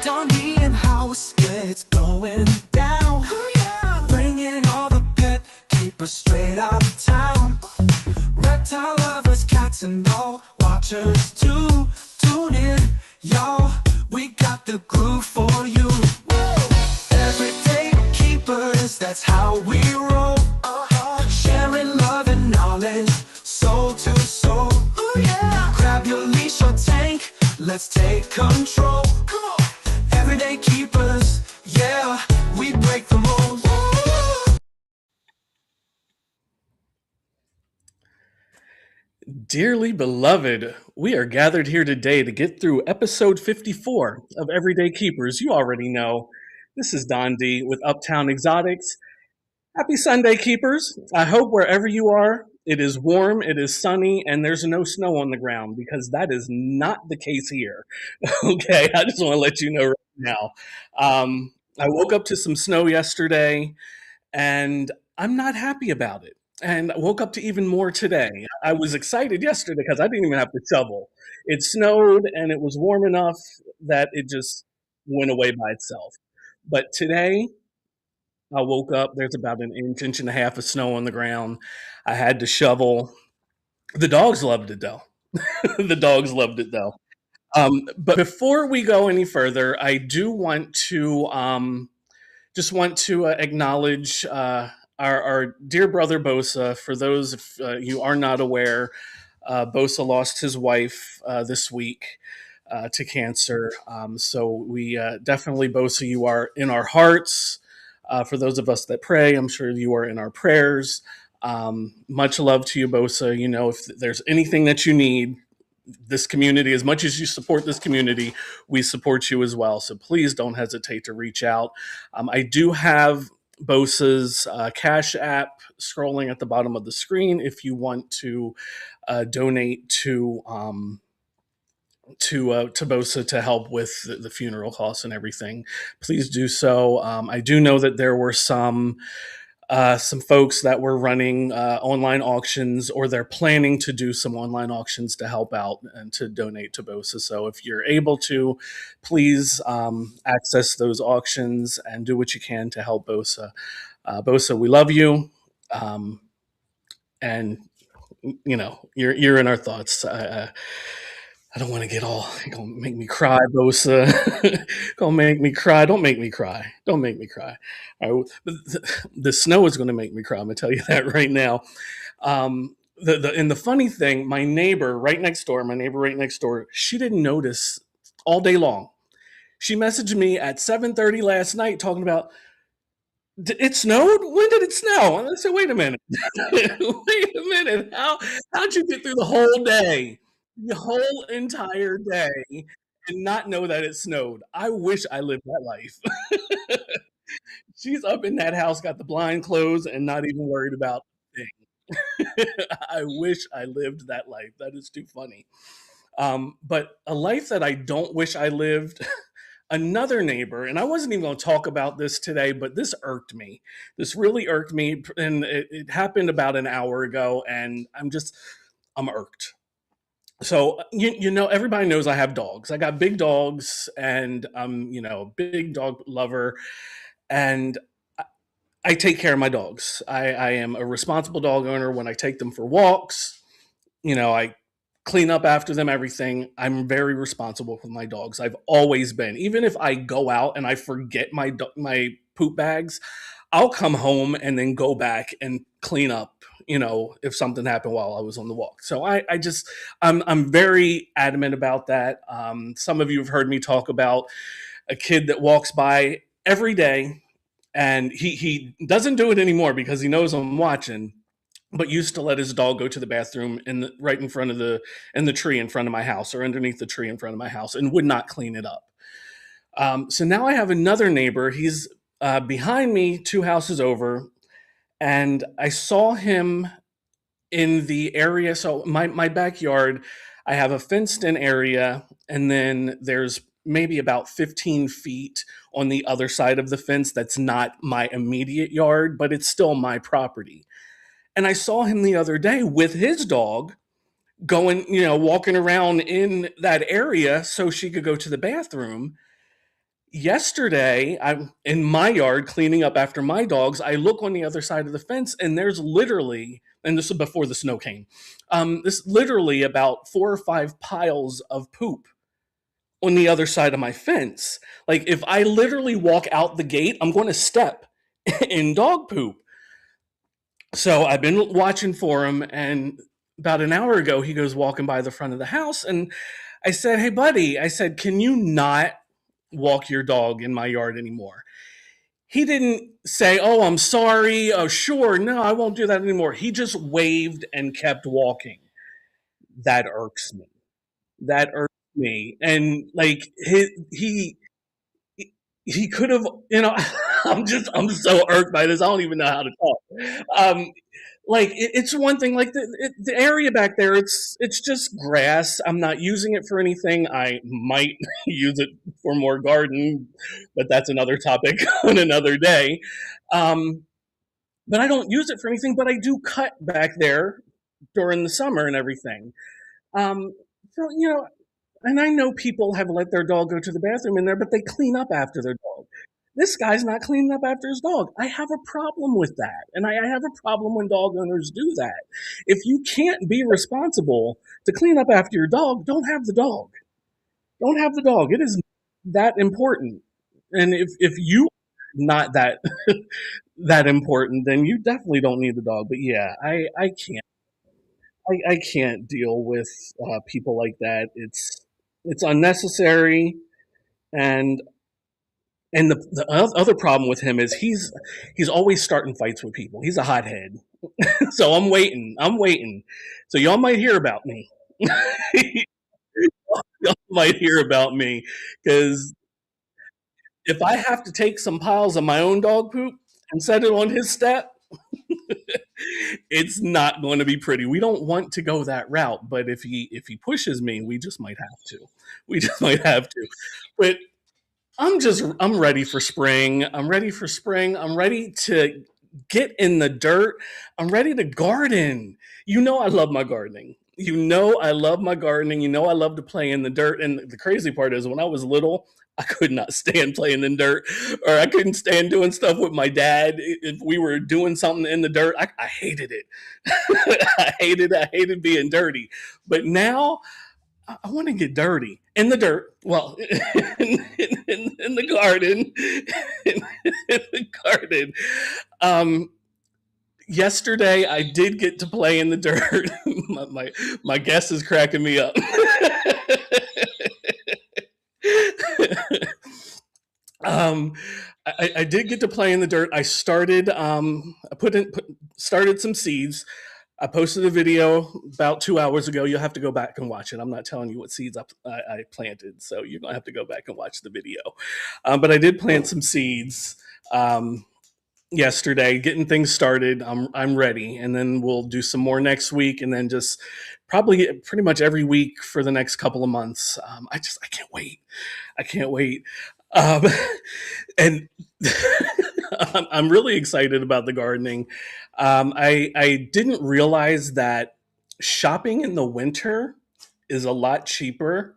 Donnie and house, it's going down. Bringing all the pet keepers straight out of town. Reptile lovers, cats and all watchers too. Tune in, y'all. We got the groove for you. Everyday keepers, that's how we roll. Sharing love and knowledge, soul to soul. Grab your leash or tank, let's take control. Everyday keepers, yeah, we break the mold. Dearly beloved, we are gathered here today to get through episode 54 of Everyday Keepers. You already know. This is Don D with Uptown Exotics. Happy Sunday, Keepers. I hope wherever you are, it is warm, it is sunny, and there's no snow on the ground because that is not the case here. Okay, I just want to let you know right now. I woke up to some snow yesterday and I'm not happy about it. And I woke up to even more today. I was excited yesterday because I didn't even have to shovel. It snowed and it was warm enough that it just went away by itself. But today, I woke up, there's about an inch, inch and a half of snow on the ground. I had to shovel. The dogs loved it though. The dogs loved it though. But before we go any further, I do want to just want to acknowledge our dear brother Bosa. For those if you are not aware, Bosa lost his wife this week to cancer. So we definitely, Bosa, you are in our hearts. For those of us that pray, I'm sure you are in our prayers. Much love to you, Bosa. You know, if there's anything that you need, this community, as much as you support this community, we support you as well. So please don't hesitate to reach out. I do have Bosa's Cash App scrolling at the bottom of the screen if you want to donate to Bosa to help with the funeral costs and everything. Please do so. I do know that there were some folks that were running online auctions, or they're planning to do some online auctions to help out and to donate to Bosa. So if you're able to, please access those auctions and do what you can to help Bosa. Bosa, we love you, and you know you're in our thoughts. I don't want to get all. You're gonna make me cry, Bosa. Gonna make me cry. Don't make me cry. Don't make me cry. All right, the snow is gonna make me cry. I'm gonna tell you that right now. And the funny thing, my neighbor right next door, she didn't notice all day long. She messaged me at 7:30 last night talking about it snowed. When did it snow? And I said, wait a minute, wait a minute. How'd you get through the whole day, the whole entire day, and not know that it snowed? I wish I lived that life. She's up in that house, got the blind closed, and not even worried about a thing. I wish I lived that life. That is too funny. But a life that I don't wish I lived. Another neighbor, and I wasn't even going to talk about this today, but this irked me. This really irked me, and it happened about an hour ago, and I'm irked. So you know, everybody knows I have dogs. I got big dogs, and I'm a big dog lover, and I take care of my dogs. I am a responsible dog owner when I take them for walks. I clean up after them, everything. I'm very responsible with my dogs. I've always been. Even if I go out and I forget my poop bags, I'll come home and then go back and clean up, if something happened while I was on the walk. So I'm very adamant about that. Some of you have heard me talk about a kid that walks by every day, and he doesn't do it anymore because he knows I'm watching, but used to let his dog go to the bathroom right in front of the tree in front of my house, or underneath the tree in front of my house, and would not clean it up. So now I have another neighbor. He's behind me, two houses over, and I saw him in the area. So my backyard, I have a fenced in area, and then there's maybe about 15 feet on the other side of the fence that's not my immediate yard, but it's still my property. And I saw him the other day with his dog walking around in that area so she could go to the bathroom. Yesterday, I'm in my yard cleaning up after my dogs. I look on the other side of the fence, and there's literally, and this was before the snow came, this literally about 4 or 5 piles of poop on the other side of my fence. Like if I literally walk out the gate, I'm going to step in dog poop. So I've been watching for him, and about an hour ago, he goes walking by the front of the house, and I said, "Hey, buddy," I said, "can you not walk your dog in my yard anymore?" He didn't say, "Oh, I'm sorry. Oh, sure. No, I won't do that anymore." He just waved and kept walking. That irks me. That irks me. And like he could have, I'm so irked by this. I don't even know how to talk. Like it's one thing. Like the area back there, it's just grass. I'm not using it for anything. I might use it for more garden, but that's another topic on another day. Um, but I don't use it for anything. But I do cut back there during the summer and everything. Um, so and I know people have let their dog go to the bathroom in there, but they clean up after their dog. This guy's not cleaning up after his dog. I have a problem with that. And I have a problem when dog owners do that. If you can't be responsible to clean up after your dog, don't have the dog. Don't have the dog. It is that important. And if you not that that important, then you definitely don't need the dog. But yeah, I can't deal with people like that. It's unnecessary, and the other problem with him is he's always starting fights with people. He's a hothead. So I'm waiting. I'm waiting. So y'all might hear about me. Y'all might hear about me because if I have to take some piles of my own dog poop and set it on his step, it's not going to be pretty. We don't want to go that route, but if he pushes me, we just might have to. We just might have to. But I'm ready for spring. I'm ready for spring. I'm ready to get in the dirt. I'm ready to garden. I love my gardening. I love my gardening. I love to play in the dirt. And the crazy part is when I was little, I could not stand playing in dirt, or I couldn't stand doing stuff with my dad. If we were doing something in the dirt, I hated it. I hated being dirty. But now I want to get dirty in the dirt. Well, in the garden, in the garden. Um, Yesterday, I did get to play in the dirt. My guest is cracking me up. um, I did get to play in the dirt. I started. Started some seeds. I posted a video about 2 hours ago. You'll have to go back and watch it. I'm not telling you what seeds I planted, so you're gonna have to go back and watch the video. But I did plant some seeds yesterday, getting things started. I'm ready, and then we'll do some more next week, and then just probably pretty much every week for the next couple of months. I can't wait. I can't wait. Um, and I'm really excited about the gardening. I didn't realize that shopping in the winter is a lot cheaper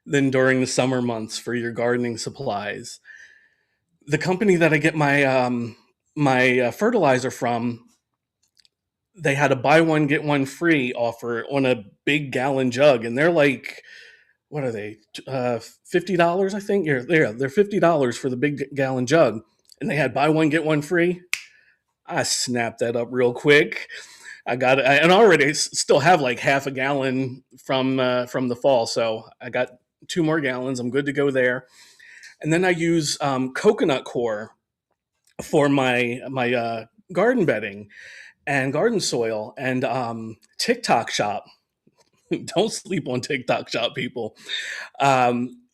than during the summer months for your gardening supplies. The company that I get my fertilizer from, they had a buy one get one free offer on a big gallon jug, and they're like, what are they? $50, I think. Yeah, they're $50 for the big gallon jug, and they had buy one get one free. I snapped that up real quick. I got it, and I already still have like half a gallon from the fall, so I got 2 more gallons. I'm good to go there. And then I use coconut coir for my garden bedding and garden soil, and TikTok shop. Don't sleep on TikTok shop, people.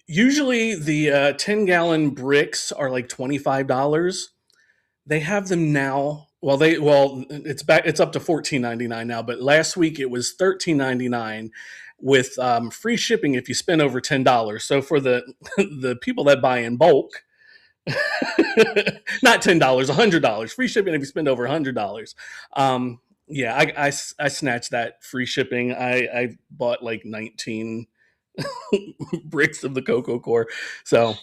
Usually the 10-gallon bricks are like $25. They have them now. It's back. It's up to $14.99 now, but last week it was $13.99 with free shipping if you spend over $10. So for the the people that buy in bulk, not $10, $100 free shipping if you spend over $100. Yeah, I snatched that free shipping. I bought like 19 bricks of the cocoa core. So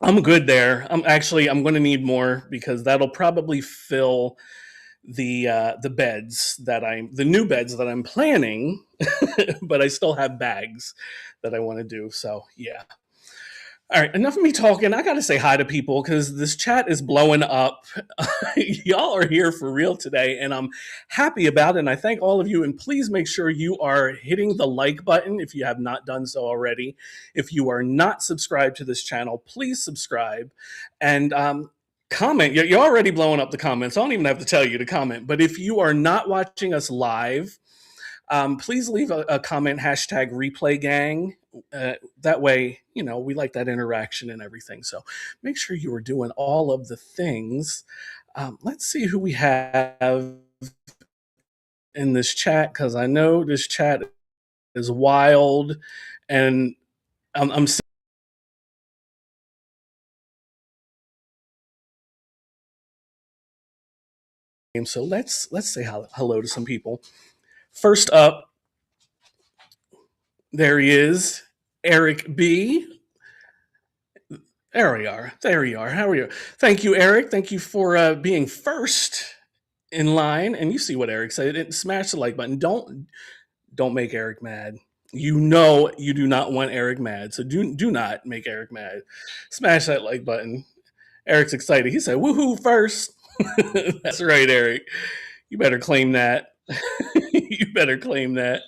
I'm good there. I'm going to need more because that'll probably fill the beds that the new beds that I'm planning, but I still have bags that I want to do. So yeah. All right, enough of me talking. I got to say hi to people because this chat is blowing up. Y'all are here for real today, and I'm happy about it. And I thank all of you. And please make sure you are hitting the like button if you have not done so already. If you are not subscribed to this channel, please subscribe and comment. You're already blowing up the comments. I don't even have to tell you to comment. But if you are not watching us live, please leave a comment, hashtag replay gang. That way, we like that interaction and everything. So make sure you are doing all of the things. Let's see who we have in this chat because I know this chat is wild, and I'm saying so. Let's say hello to some people. First up, there he is, Eric B. There we are. There you are. How are you? Thank you, Eric. Thank you for being first in line. And you see what Eric said. Smash the like button. Don't make Eric mad. You know you do not want Eric mad. So do not make Eric mad. Smash that like button. Eric's excited. He said, woohoo first. That's right, Eric. You better claim that. You better claim that.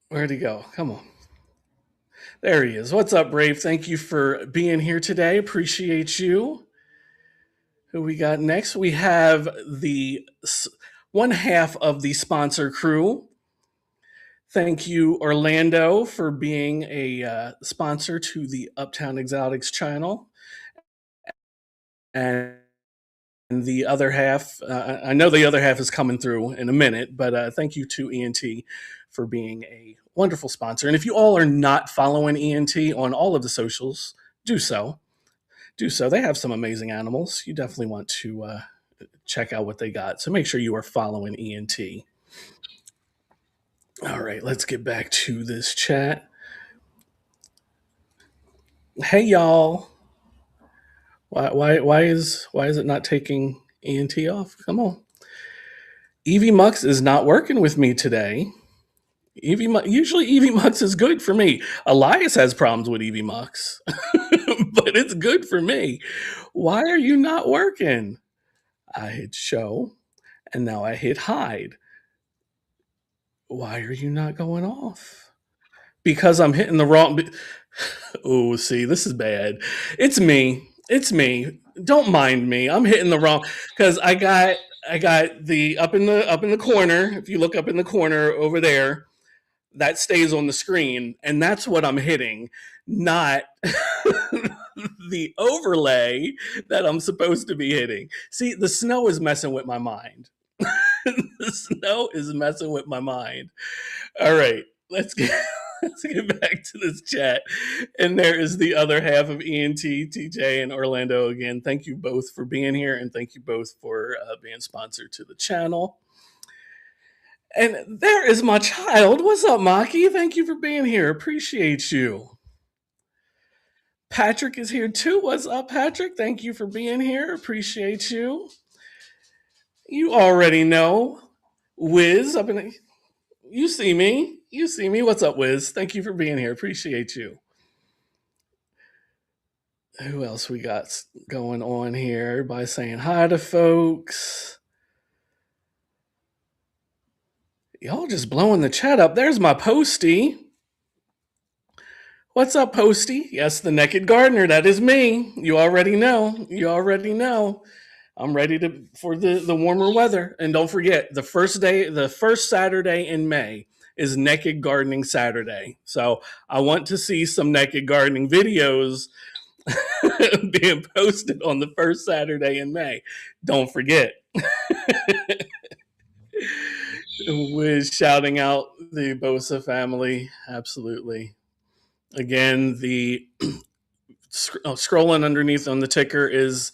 Where'd he go? Come on. There he is. What's up, Brave? Thank you for being here today. Appreciate you. Who we got next? We have the one half of the sponsor crew. Thank you, Orlando, for being a sponsor to the Uptown Exotics channel. And the other half, I know the other half is coming through in a minute, but thank you to ENT for being a wonderful sponsor. And if you all are not following ENT on all of the socials, do so. Do so. They have some amazing animals. You definitely want to check out what they got. So make sure you are following ENT. All right, let's get back to this chat. Hey y'all. Why is it not taking ENT off? Come on. Evie Mux is not working with me today. Usually Evie Mux is good for me. Elias has problems with Evie Mux, but it's good for me. Why are you not working? I hit show and now I hit hide. Why are you not going off? Because I'm hitting the wrong. Oh, see, this is bad. It's me. It's me. Don't mind me. I'm hitting the wrong because I got the up in the corner. If you look up in the corner over there, that stays on the screen, and that's what I'm hitting, not the overlay that I'm supposed to be hitting. See, the snow is messing with my mind. The snow is messing with my mind. All right, let's get back to this chat. And there is the other half of ENT, TJ, and Orlando again. Thank you both for being here, and thank you both for being sponsored to the channel. And there is my child. What's up, Maki? Thank you for being here. Appreciate you. Patrick is here too. What's up, Patrick? Thank you for being here. Appreciate you. You already know. Wiz, up in the, you see me. You see me. What's up, Wiz? Thank you for being here. Appreciate you. Who else we got going on here? Everybody saying hi to folks. Y'all just blowing the chat up. There's my Posty. What's up, Posty? Yes, the Naked Gardener. That is me. You already know. You already know. I'm ready for the warmer weather. And don't forget, the first Saturday in May is Naked Gardening Saturday. So I want to see some naked gardening videos being posted on the first Saturday in May. Don't forget. With shouting out the Bosa family. Absolutely. Again, the scrolling underneath on the ticker is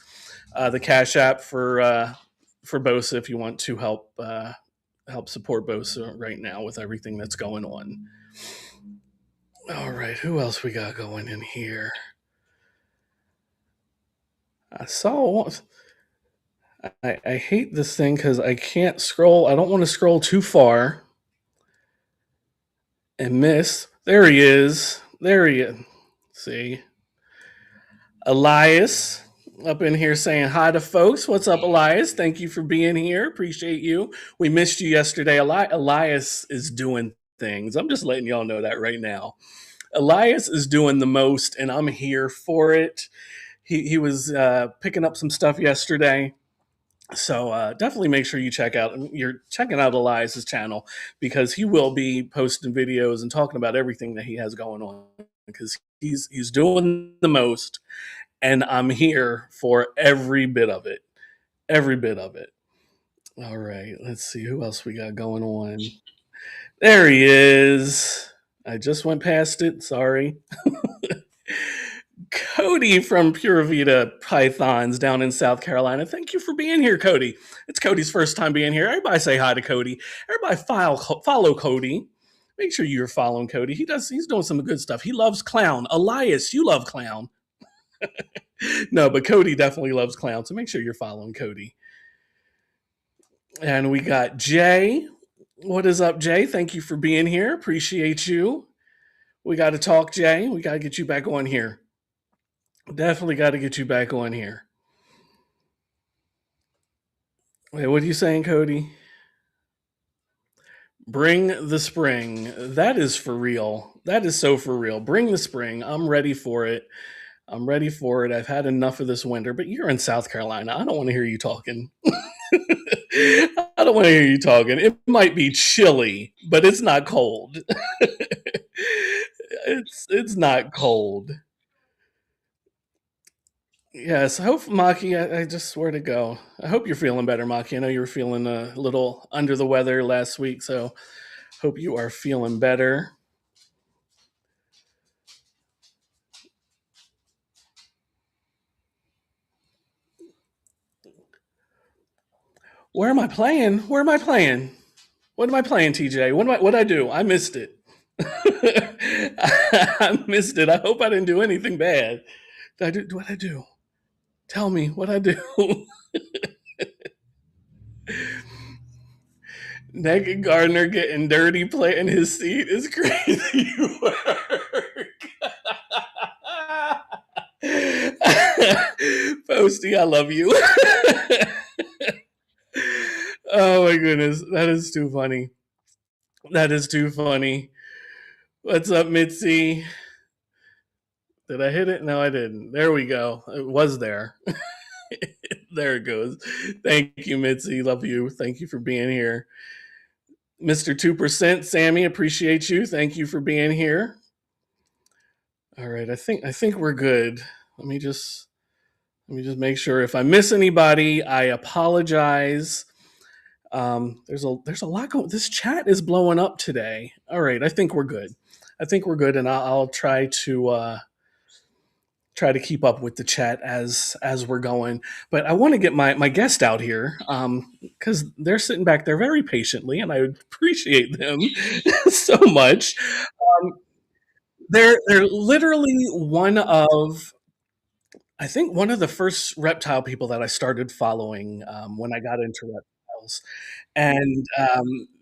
the Cash App for Bosa if you want to help support Bosa right now with everything that's going on. All right, who else we got going in here? I saw. I hate this thing because I can't scroll. I don't want to scroll too far and miss. There he is. There he is. See, Elias up in here saying hi to folks. What's up, Elias? Thank you for being here. Appreciate you. We missed you yesterday. Elias is doing things. I'm just letting y'all know that right now. Elias is doing the most, and I'm here for it. He was picking up some stuff yesterday. So definitely make sure you're checking out Elias's channel because he will be posting videos and talking about everything that he has going on because he's doing the most, and I'm here for every bit of it. Every bit of it. All right, let's see who else we got going on. There he is. I just went past it. Sorry. Cody from Pura Vida Pythons down in South Carolina. Thank you for being here, Cody. It's Cody's first time being here. Everybody say hi to Cody. Everybody follow Cody. Make sure you're following Cody. He's doing some good stuff. He loves clown. Elias, you love clown. No, but Cody definitely loves clown. So make sure you're following Cody. And we got Jay. What is up, Jay? Thank you for being here. Appreciate you. We got to talk, Jay. We got to get you back on here. Definitely got to get you back on here. Wait, what are you saying, Cody? Bring the spring. That is for real. That is so for real. Bring the spring. I'm ready for it. I'm ready for it. I've had enough of this winter, but you're in South Carolina. I don't want to hear you talking. I don't want to hear you talking. It might be chilly, but it's not cold. It's not cold. Yes, I hope Maki. I just swear to go. I hope you're feeling better, Maki. I know you were feeling a little under the weather last week, so hope you are feeling better. Where am I playing? Where am I playing? What am I playing, TJ? What did I do? I missed it. I missed it. I hope I didn't do anything bad. Did I do what I do? Tell me what I do. Naked Gardner getting dirty playing his seat is crazy work. Posty, I love you. Oh my goodness, that is too funny. That is too funny. What's up, Mitzi? Did I hit it? No, I didn't. There we go. It was there. There it goes. Thank you, Mitzi. Love you. Thank you for being here. Mr. 2%, Sammy, appreciate you. Thank you for being here. All right, I think we're good. Let me just make sure. If I miss anybody, I apologize. There's a lot going. This chat is blowing up today. All right, I think we're good. I think we're good, and I'll try to keep up with the chat as we're going. But I want to get my guest out here because they're sitting back there very patiently, and I appreciate them so much. Um, they're literally I think one of the first reptile people that I started following when I got into reptiles, and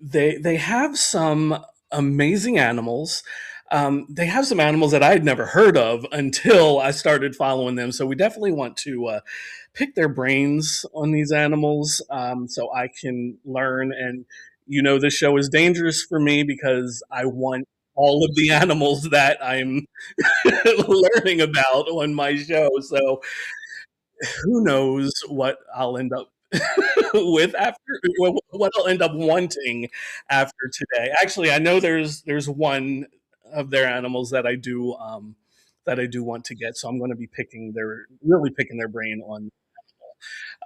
they have some amazing animals. They have some animals that I had never heard of until I started following them. So we definitely want to pick their brains on these animals so I can learn. And this show is dangerous for me because I want all of the animals that I'm learning about on my show. So who knows what I'll end up with after what I'll end up wanting after today. Actually, I know there's one of their animals that I do want to get, so I'm going to be picking their brain on.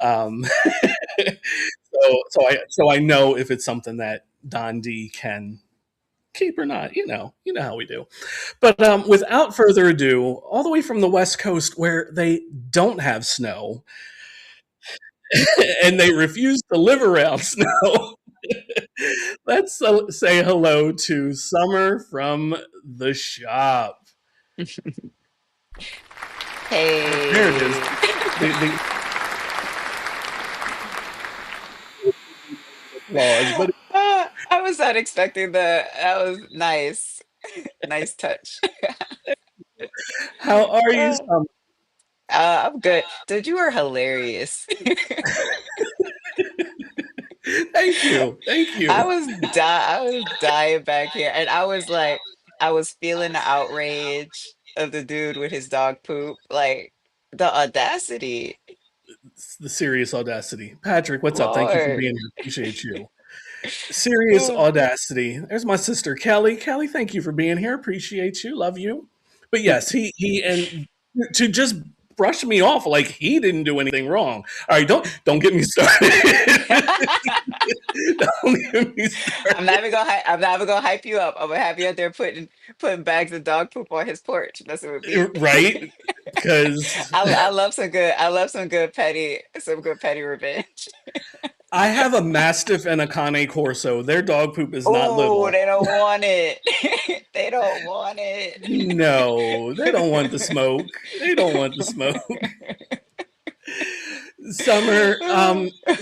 Um, so I know if it's something that Don D can keep or not. You know how we do. But without further ado, all the way from the West Coast where they don't have snow and they refuse to live around snow. Let's say hello to Summer from the shop. There it is. Hey. The applause, but I was not expecting that. That was nice. Nice touch. how are you, Uh, Summer? I'm good. Dude, you are hilarious. Thank you. Thank you. I was dying back here, and I was like, I was feeling the outrage of the dude with his dog poop. Like the audacity. It's the serious audacity. Patrick, what's up? Thank you for Lord. being here. Appreciate you. Serious audacity. There's my sister Kelly. Kelly, thank you for being here. Appreciate you. Love you. But yes, he and to just brush me off like he didn't do anything wrong. All right, don't get me started. Don't get me started. I'm not even gonna hype you up. I'm gonna have you out there putting bags of dog poop on his porch. Messing with me. Right? Because I love some good petty revenge. I have a Mastiff and a Cane Corso. Their dog poop is not Oh, little. they don't want it. They don't want it. No, they don't want the smoke. They don't want the smoke. Summer,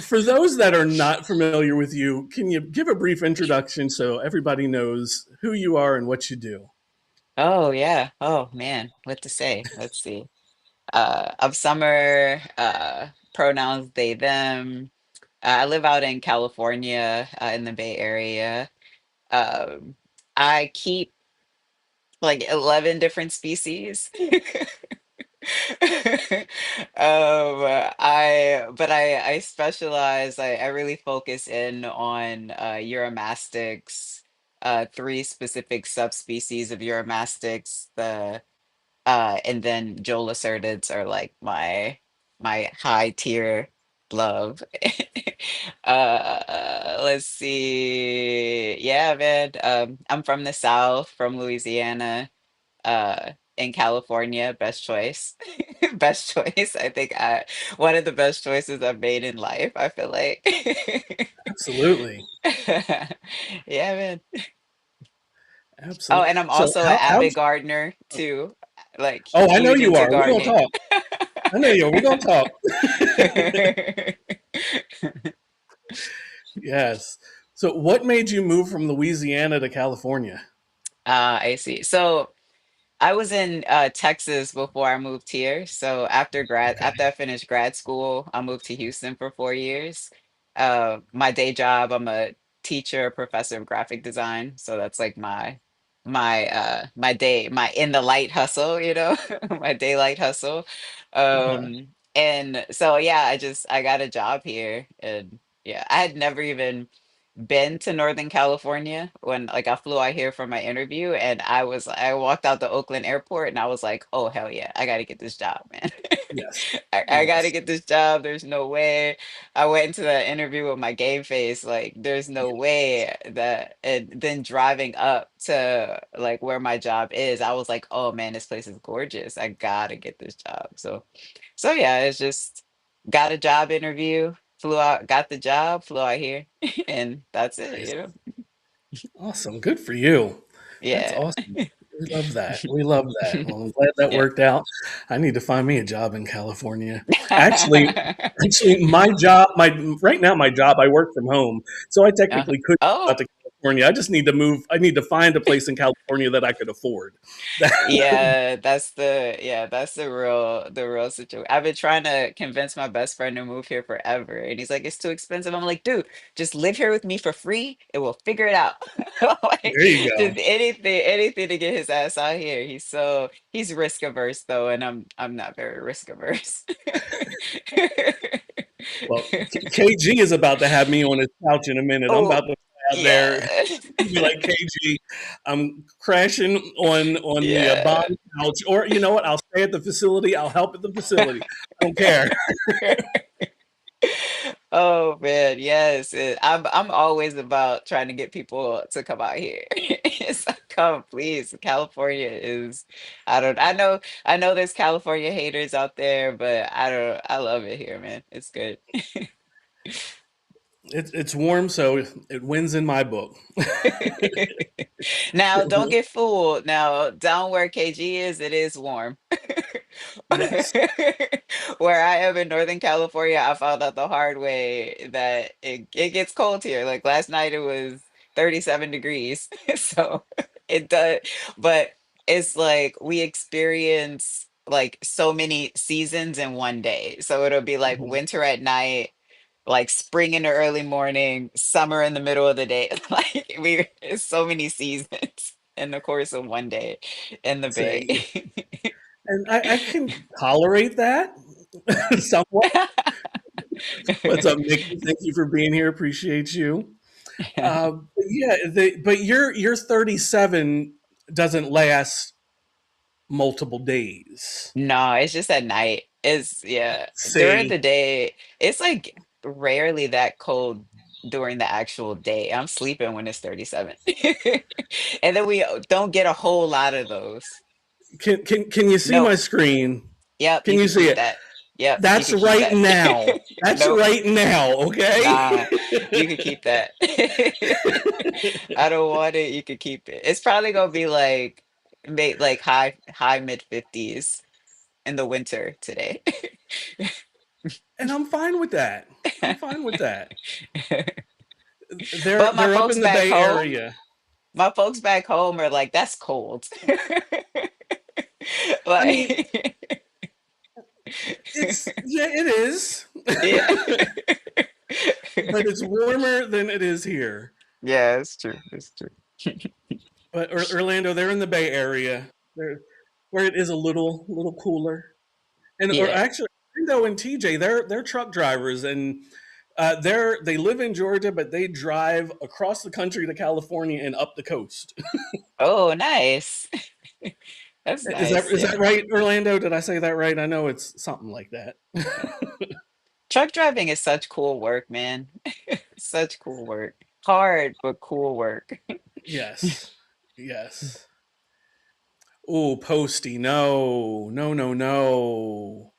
for those that are not familiar with you, can you give a brief introduction so everybody knows who you are and what you do? Oh yeah. Oh man, what to say? Let's see. I'm Summer, pronouns they, them. I live out in California, in the Bay Area. Um, I keep like 11 different species. I specialize, I really focus in on Uromastyx, three specific subspecies of Uromastyx, and then Jolacertids are like my high tier love. Let's see. Yeah, man. I'm from the South, from Louisiana, in California. Best choice. Best choice. I think one of the best choices I've made in life, I feel like. Absolutely. Yeah, man. Oh, Absolutely. and I'm So also an how avid gardener too. Like oh, I know huge you into are. We're gonna gardening. talk. I know you are. We're gonna talk. Yes. So what made you move from Louisiana to California? I see. So I was in Texas before I moved here. So Okay. after I finished grad school, I moved to Houston for 4 years. My day job, I'm a teacher, professor of graphic design. So that's like my in the light hustle, my daylight hustle. Uh-huh. And so yeah, I got a job here, and yeah, I had never even been to Northern California when like I flew out here for my interview, and I walked out the Oakland airport and I was like, oh hell yeah, I gotta get this job, man. Yes. I gotta Yes. get this job. There's no way. I went into that interview with my game face, like there's no way that. And then driving up to like where my job is, I was like, oh man, this place is gorgeous. I gotta get this job. So yeah, it's just got a job interview, flew out, got the job, flew out here, and that's it, Nice. you know? Awesome. Good for you. That's Yeah. awesome. We love that. We love that. Well, I'm glad that Yeah. worked out. I need to find me a job in California. Actually, actually, my job, my right now, my job, I work from home, so I Uh-huh. technically could go out Oh, to California. I just need to move. I need to find a place in California that I could afford. yeah, that's the real situation. I've been trying to convince my best friend to move here forever, and he's like, it's too expensive. I'm like, dude, just live here with me for free, and we'll figure it out. Like, There you just go. anything to get his ass out here. He's risk averse though, and I'm not very risk averse. Well, KG is about to have me on his couch in a minute. I'm Oh, about to fly out there. yeah. He'd be like, KG, I'm crashing on the bomb Yeah. couch, or you know what? I'll stay at the facility. I'll help at the facility. I don't care. Oh man, yes. I'm always about trying to get people to come out here. It's like, come, please. California is, I know there's California haters out there, but I love it here, man. It's good. It's warm, so it wins in my book. Now, don't get fooled. Now, down where KG is, it is warm. Yes. Where I am in Northern California, I found out the hard way that it gets cold here. Like last night, it was 37 degrees. So it does, but it's like we experience like so many seasons in one day. So it'll be like Mhm. winter at night, like spring in the early morning, summer in the middle of the day. Like it's so many seasons in the course of one day in the Bay. Say, and I can tolerate that somewhat. What's up, Nikki? Thank you for being here. Appreciate you. But yeah, but your 37 doesn't last multiple days. No, it's just at night. It's yeah. During See, the day, it's like rarely that cold during the actual day. I'm sleeping when it's 37. And then we don't get a whole lot of those. can you see my Nope. screen? Yep, Can you you could see keep it? that. Yep, you That's could keep right that. now. That's Nope. right now. Okay. Nah, you could keep that. I don't want it. You could keep it. It's probably gonna be like like high mid 50s in the winter today. And I'm fine with that. I'm fine with that. But They're up in the Bay Area. my folks back home are like, that's cold. I mean, Like, it's yeah, it is. yeah. But it's warmer than it is here. Yeah, it's true. It's true. But Orlando, they're in the Bay Area. They're where it is a little cooler. And or Yeah. actually, Orlando and TJ, they're truck drivers, and they live in Georgia, but they drive across the country to California and up the coast. Oh, nice. That's nice. Is that Yeah. right, Orlando? Did I say that right? I know it's something like that. Yeah. Truck driving is such cool work, man. Such cool work. Hard, but cool work. Yes, yes. Oh, Posty, no, no, no, no.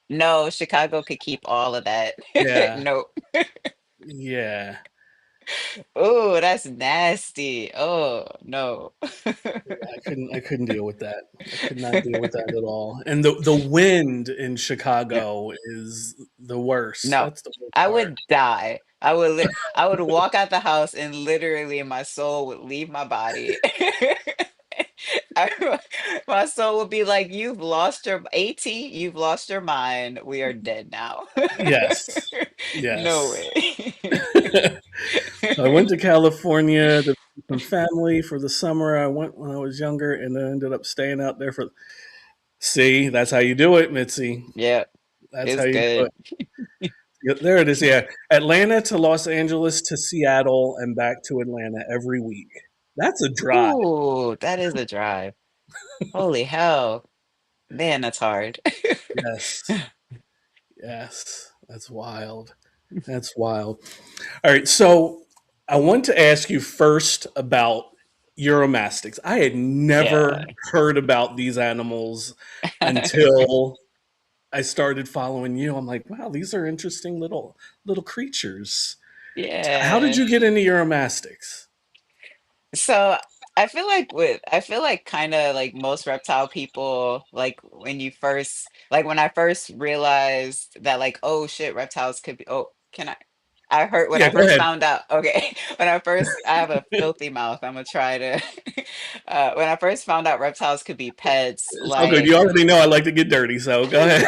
No, Chicago could keep all of that. Yeah, No. yeah. Oh, that's nasty. Oh, no. I couldn't deal with that. I could not deal with that at all. And the wind in Yeah. Chicago is the worst. No. That's the worst I part. would die. I would walk out the house and literally my soul would leave my body. My soul would be like, "You've lost your AT, you've lost your mind. We are dead now." Yes. No Yes. way. So I went to California to visit some family for the summer. I went when I was younger and I ended up staying out there for see, that's how you do it, Mitzi. Yeah, That's how it's you do good. it. Yeah, there it is. Yeah. Atlanta to Los Angeles to Seattle and back to Atlanta every week. That's a drive. Ooh, that is a drive. Holy hell. Man, that's hard. Yes. Yes. That's wild. That's wild. All right. So I want to ask you first about Euromastics. I had never Yeah. heard about these animals until I started following you. I'm like, wow, these are interesting little creatures. How did Yeah. you get into Euromastics? So I feel like kind of like most reptile people, like when you first like when I first realized that like, oh shit, reptiles could be, oh, can I heard when Yeah, I go first ahead. found out, okay, I have a filthy mouth. I'm gonna try to when I first found out reptiles could be pets, It's all good. You like already know I like to get dirty, so go ahead.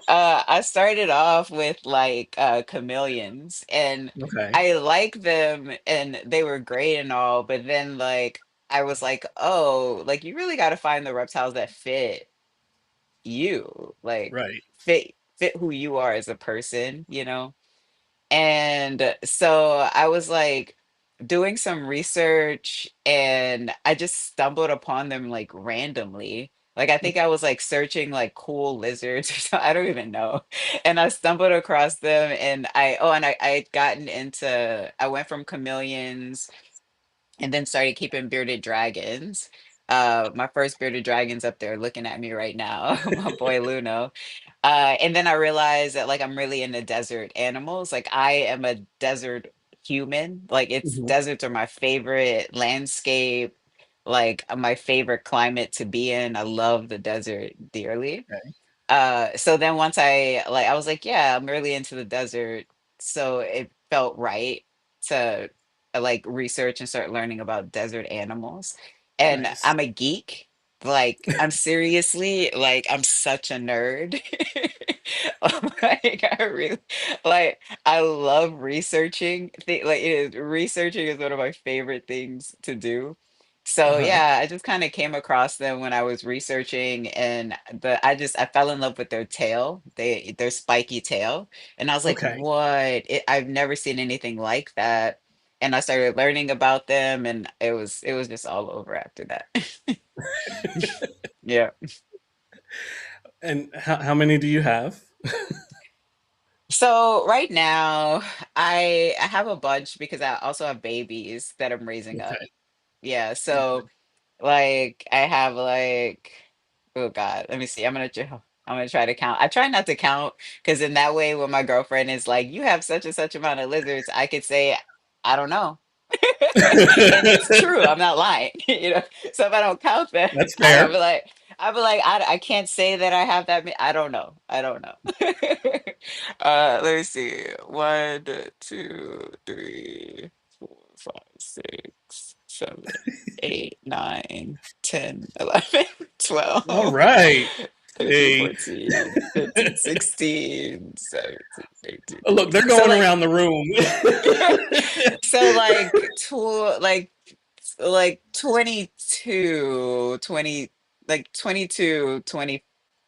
I started off with like chameleons, and Okay. I like them and they were great and all, but then like I was like, oh, like you really got to find the reptiles that fit you, like Right. fit who you are as a person, you know? And so I was like doing some research and I just stumbled upon them like randomly. Like I think I was like searching like cool lizards or something. I don't even know. And I stumbled across them and I had gotten into I went from chameleons and then started keeping bearded dragons. My first bearded dragon's up there looking at me right now, my boy Luno. And then I realized that like I'm really into desert animals. Like I am a desert human. Like it's Mhm. deserts are my favorite landscape, like my favorite climate to be in. I love the desert dearly. Okay. So then once I was like, yeah, I'm really into the desert. So it felt right to like research and start learning about desert animals. And Nice. I'm a geek. Like I'm seriously like I'm such a nerd. Like I really like I love researching. Like it is researching is one of my favorite things to do. So Uh-huh. yeah, I just kind of came across them when I was researching, and I fell in love with their tail, their spiky tail, and I was like, Okay. what? I've never seen anything like that. And I started learning about them, and it was just all over after that. Yeah. And how many do you have? So right now, I have a bunch because I also have babies that I'm raising up. Okay. Yeah, Okay. so like I have like oh God, let me see. I'm gonna try to count. I try not to count because in that way when my girlfriend is like, you have such and such amount of lizards, I could say, I don't know. And it's true, I'm not lying, you know. So if I don't count them, That's I'll fair. be like, I can't say that I have that many. I don't know. I don't know. Let me see. One, two, three, four, five, six, seven, 8, 9, 10, 11, All 12, right. 13, Hey. 14, 15, 16, 17, 18. Look, they're So going like around the room. so like 22, 20, like 22, 20,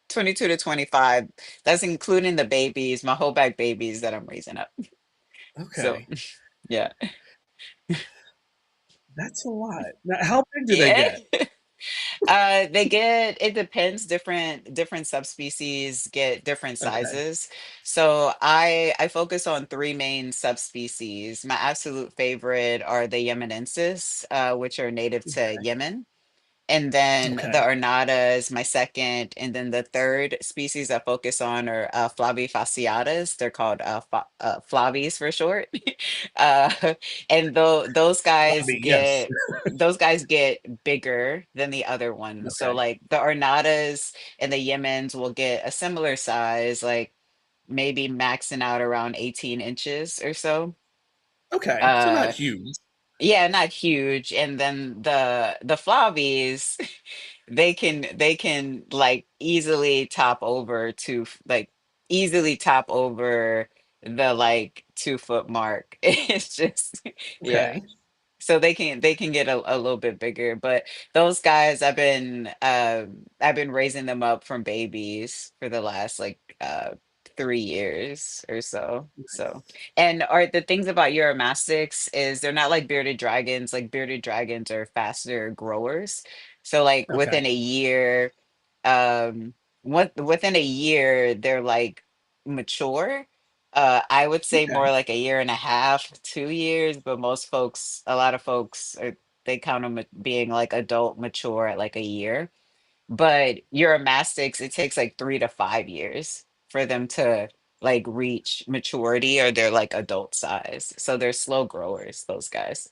22 to 25. That's including the babies, my whole bag babies that I'm raising up. So Okay. yeah. That's a lot. Now, how big do they Yeah. get? They get it depends, different subspecies get different Okay. sizes. So I focus on three main subspecies. My absolute favorite are the Yemenensis, which are native to Yemen. And then Okay. the Ornata is my second. And then the third species I focus on are Flavifasciatas. They're called Flavies for short. uh, and Bobby, yes. those guys get bigger than the other ones. So Okay. like the Ornatas and the Yemens will get a similar size, like maybe maxing out around 18 inches or so. Okay. So not Uh, huge. yeah, not huge. And then the Flavies, they can like easily top over the like 2 foot mark. It's just yeah. Okay. So they can get a little bit bigger, but those guys I've been raising them up from babies for the last like 3 years or so. So Nice. and are the things about Uromastyx is they're not like bearded dragons. Like bearded dragons are faster growers. So like Okay. um within a year they're like mature. I would say Okay. more like a year and a half, 2 years, but a lot of folks they count them being like adult mature at like a year. But Uromastyx, it takes like 3 to 5 years for them to like reach maturity or they're like adult size. So they're slow growers, those guys.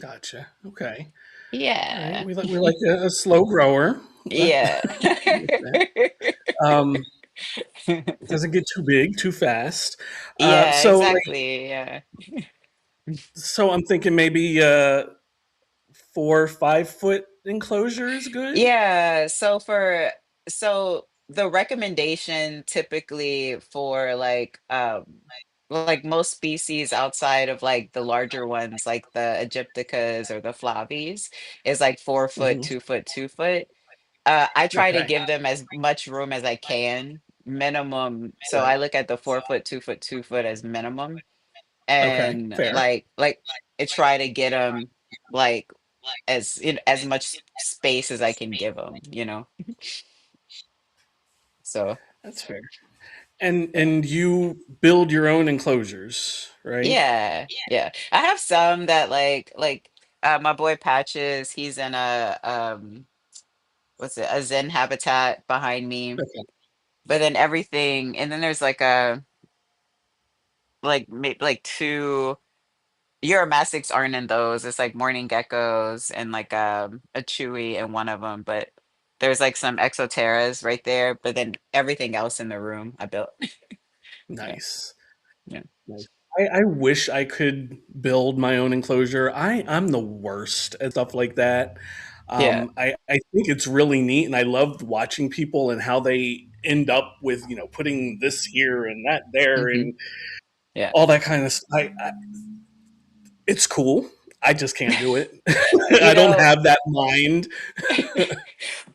Gotcha. Okay. All right. Yeah. We like a slow grower. Yeah. Um, doesn't get too big too fast. Yeah, So like, exactly. Yeah. so I'm thinking maybe 4 or 5 foot enclosure is good. Yeah, so the recommendation typically for like most species outside of like the larger ones like the Aegypticas or the Flavies is like 4 foot, Hmm. 2 foot, 2 foot. I try to Okay. give them as much room as I can, minimum. So Right. I look at the 4 foot, 2 foot, 2 foot as minimum, Okay. and Fair. like I try to get them like as much space as I can give them, you know. So That's fair. And you build your own enclosures, right? yeah, yeah. I have some that like My boy Patches, he's in a what's it, a Zen habitat behind me. Okay. But then everything, and then there's like a like two Uromastics aren't in those. It's like morning geckos and like a chewy in one of them. But there's like some exoteras right there. But then everything else in the room I built. Yeah, Nice. yeah, Nice. I wish I could build my own enclosure. I'm the worst at stuff like that. yeah. I think it's really neat, and I love watching people and how they end up with putting this here and that there Hmm. and Yeah. all that kind of stuff. It's cool. I just can't do it. You I don't know, have that mind.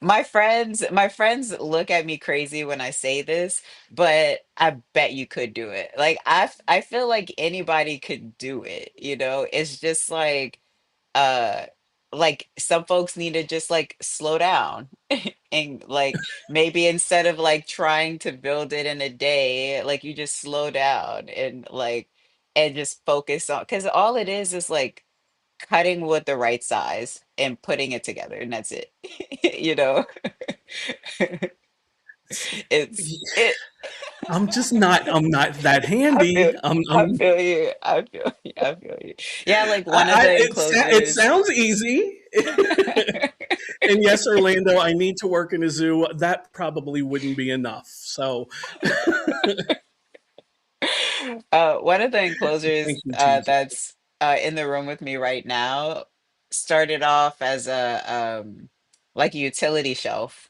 my friends look at me crazy when I say this, but I bet you could do it. Like I feel like anybody could do it, you know? It's just uh like some folks need to just like slow down and like maybe instead of like trying to build it in a day, like you just slow down and just focus on, because all it is like cutting wood the right size and putting it together, and that's it. You know, it's it. I'm not that I feel handy. I feel you. I feel you. I feel you. Yeah, like one of I the it enclosures. sounds easy. And yes, Orlando, I need to work in a zoo. That probably wouldn't be enough. So One of the enclosures thank you, TJ. that's in the room with me right now started off as a like a utility shelf,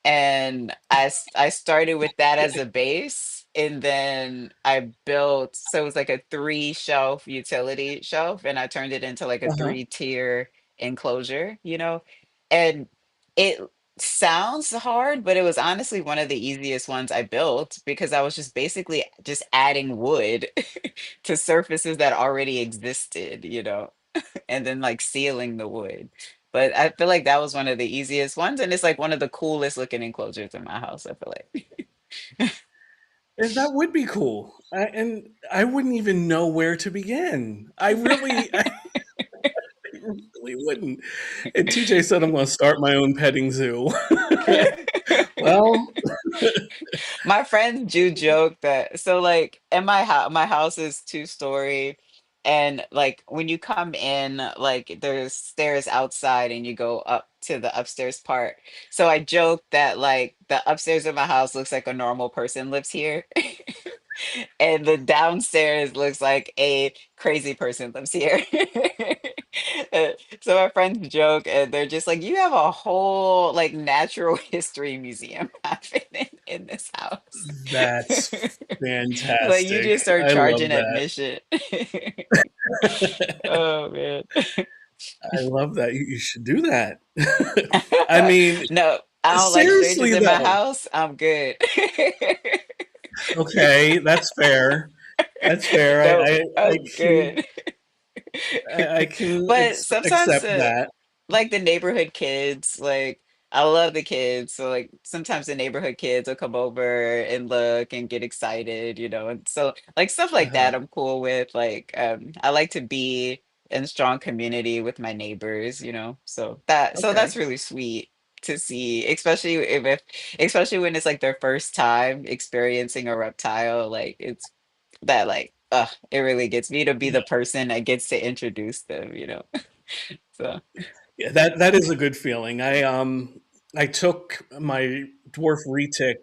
and I started with that as a base, and then I built, so it was like a three shelf utility shelf, and I turned it into like a Uh-huh. three-tier enclosure, you know. And it sounds hard, but it was honestly one of the easiest ones I built, because I was just basically just adding wood to surfaces that already existed, you know, and then like sealing the wood. But I feel like that was one of the easiest ones, and it's like one of the coolest looking enclosures in my house, I feel like. And that would be cool. And I wouldn't even know where to begin. I really wouldn't. And TJ said I'm going to start my own petting zoo. Well, My friends do joke that, so like in my house is two-story, and like when you come in, like there's stairs outside and you go up to the upstairs part. So I joke that like the upstairs of my house looks like a normal person lives here. And the downstairs looks like a crazy person lives here. So my friends joke, and they're just like, you have a whole like natural history museum happening in this house. that's Like you fantastic. just start I love charging that. admission. Oh man. I love that. You should do that. I mean, No, I don't like strangers seriously in my though. house. I'm good. Okay, that's fair. That's fair. No, I I'm can good. I can But sometimes accept that. like the neighborhood kids, like I love the kids. So like sometimes the neighborhood kids will come over and look and get excited, you know. And so like stuff like that Uh-huh. I'm cool with. Like I like to be in strong community with my neighbors, you know. So Okay. that's really sweet to see, especially especially when it's like their first time experiencing a reptile. Like it's that like it really gets me to be the person that gets to introduce them, you know. So Yeah, that is a good feeling. I took my dwarf retic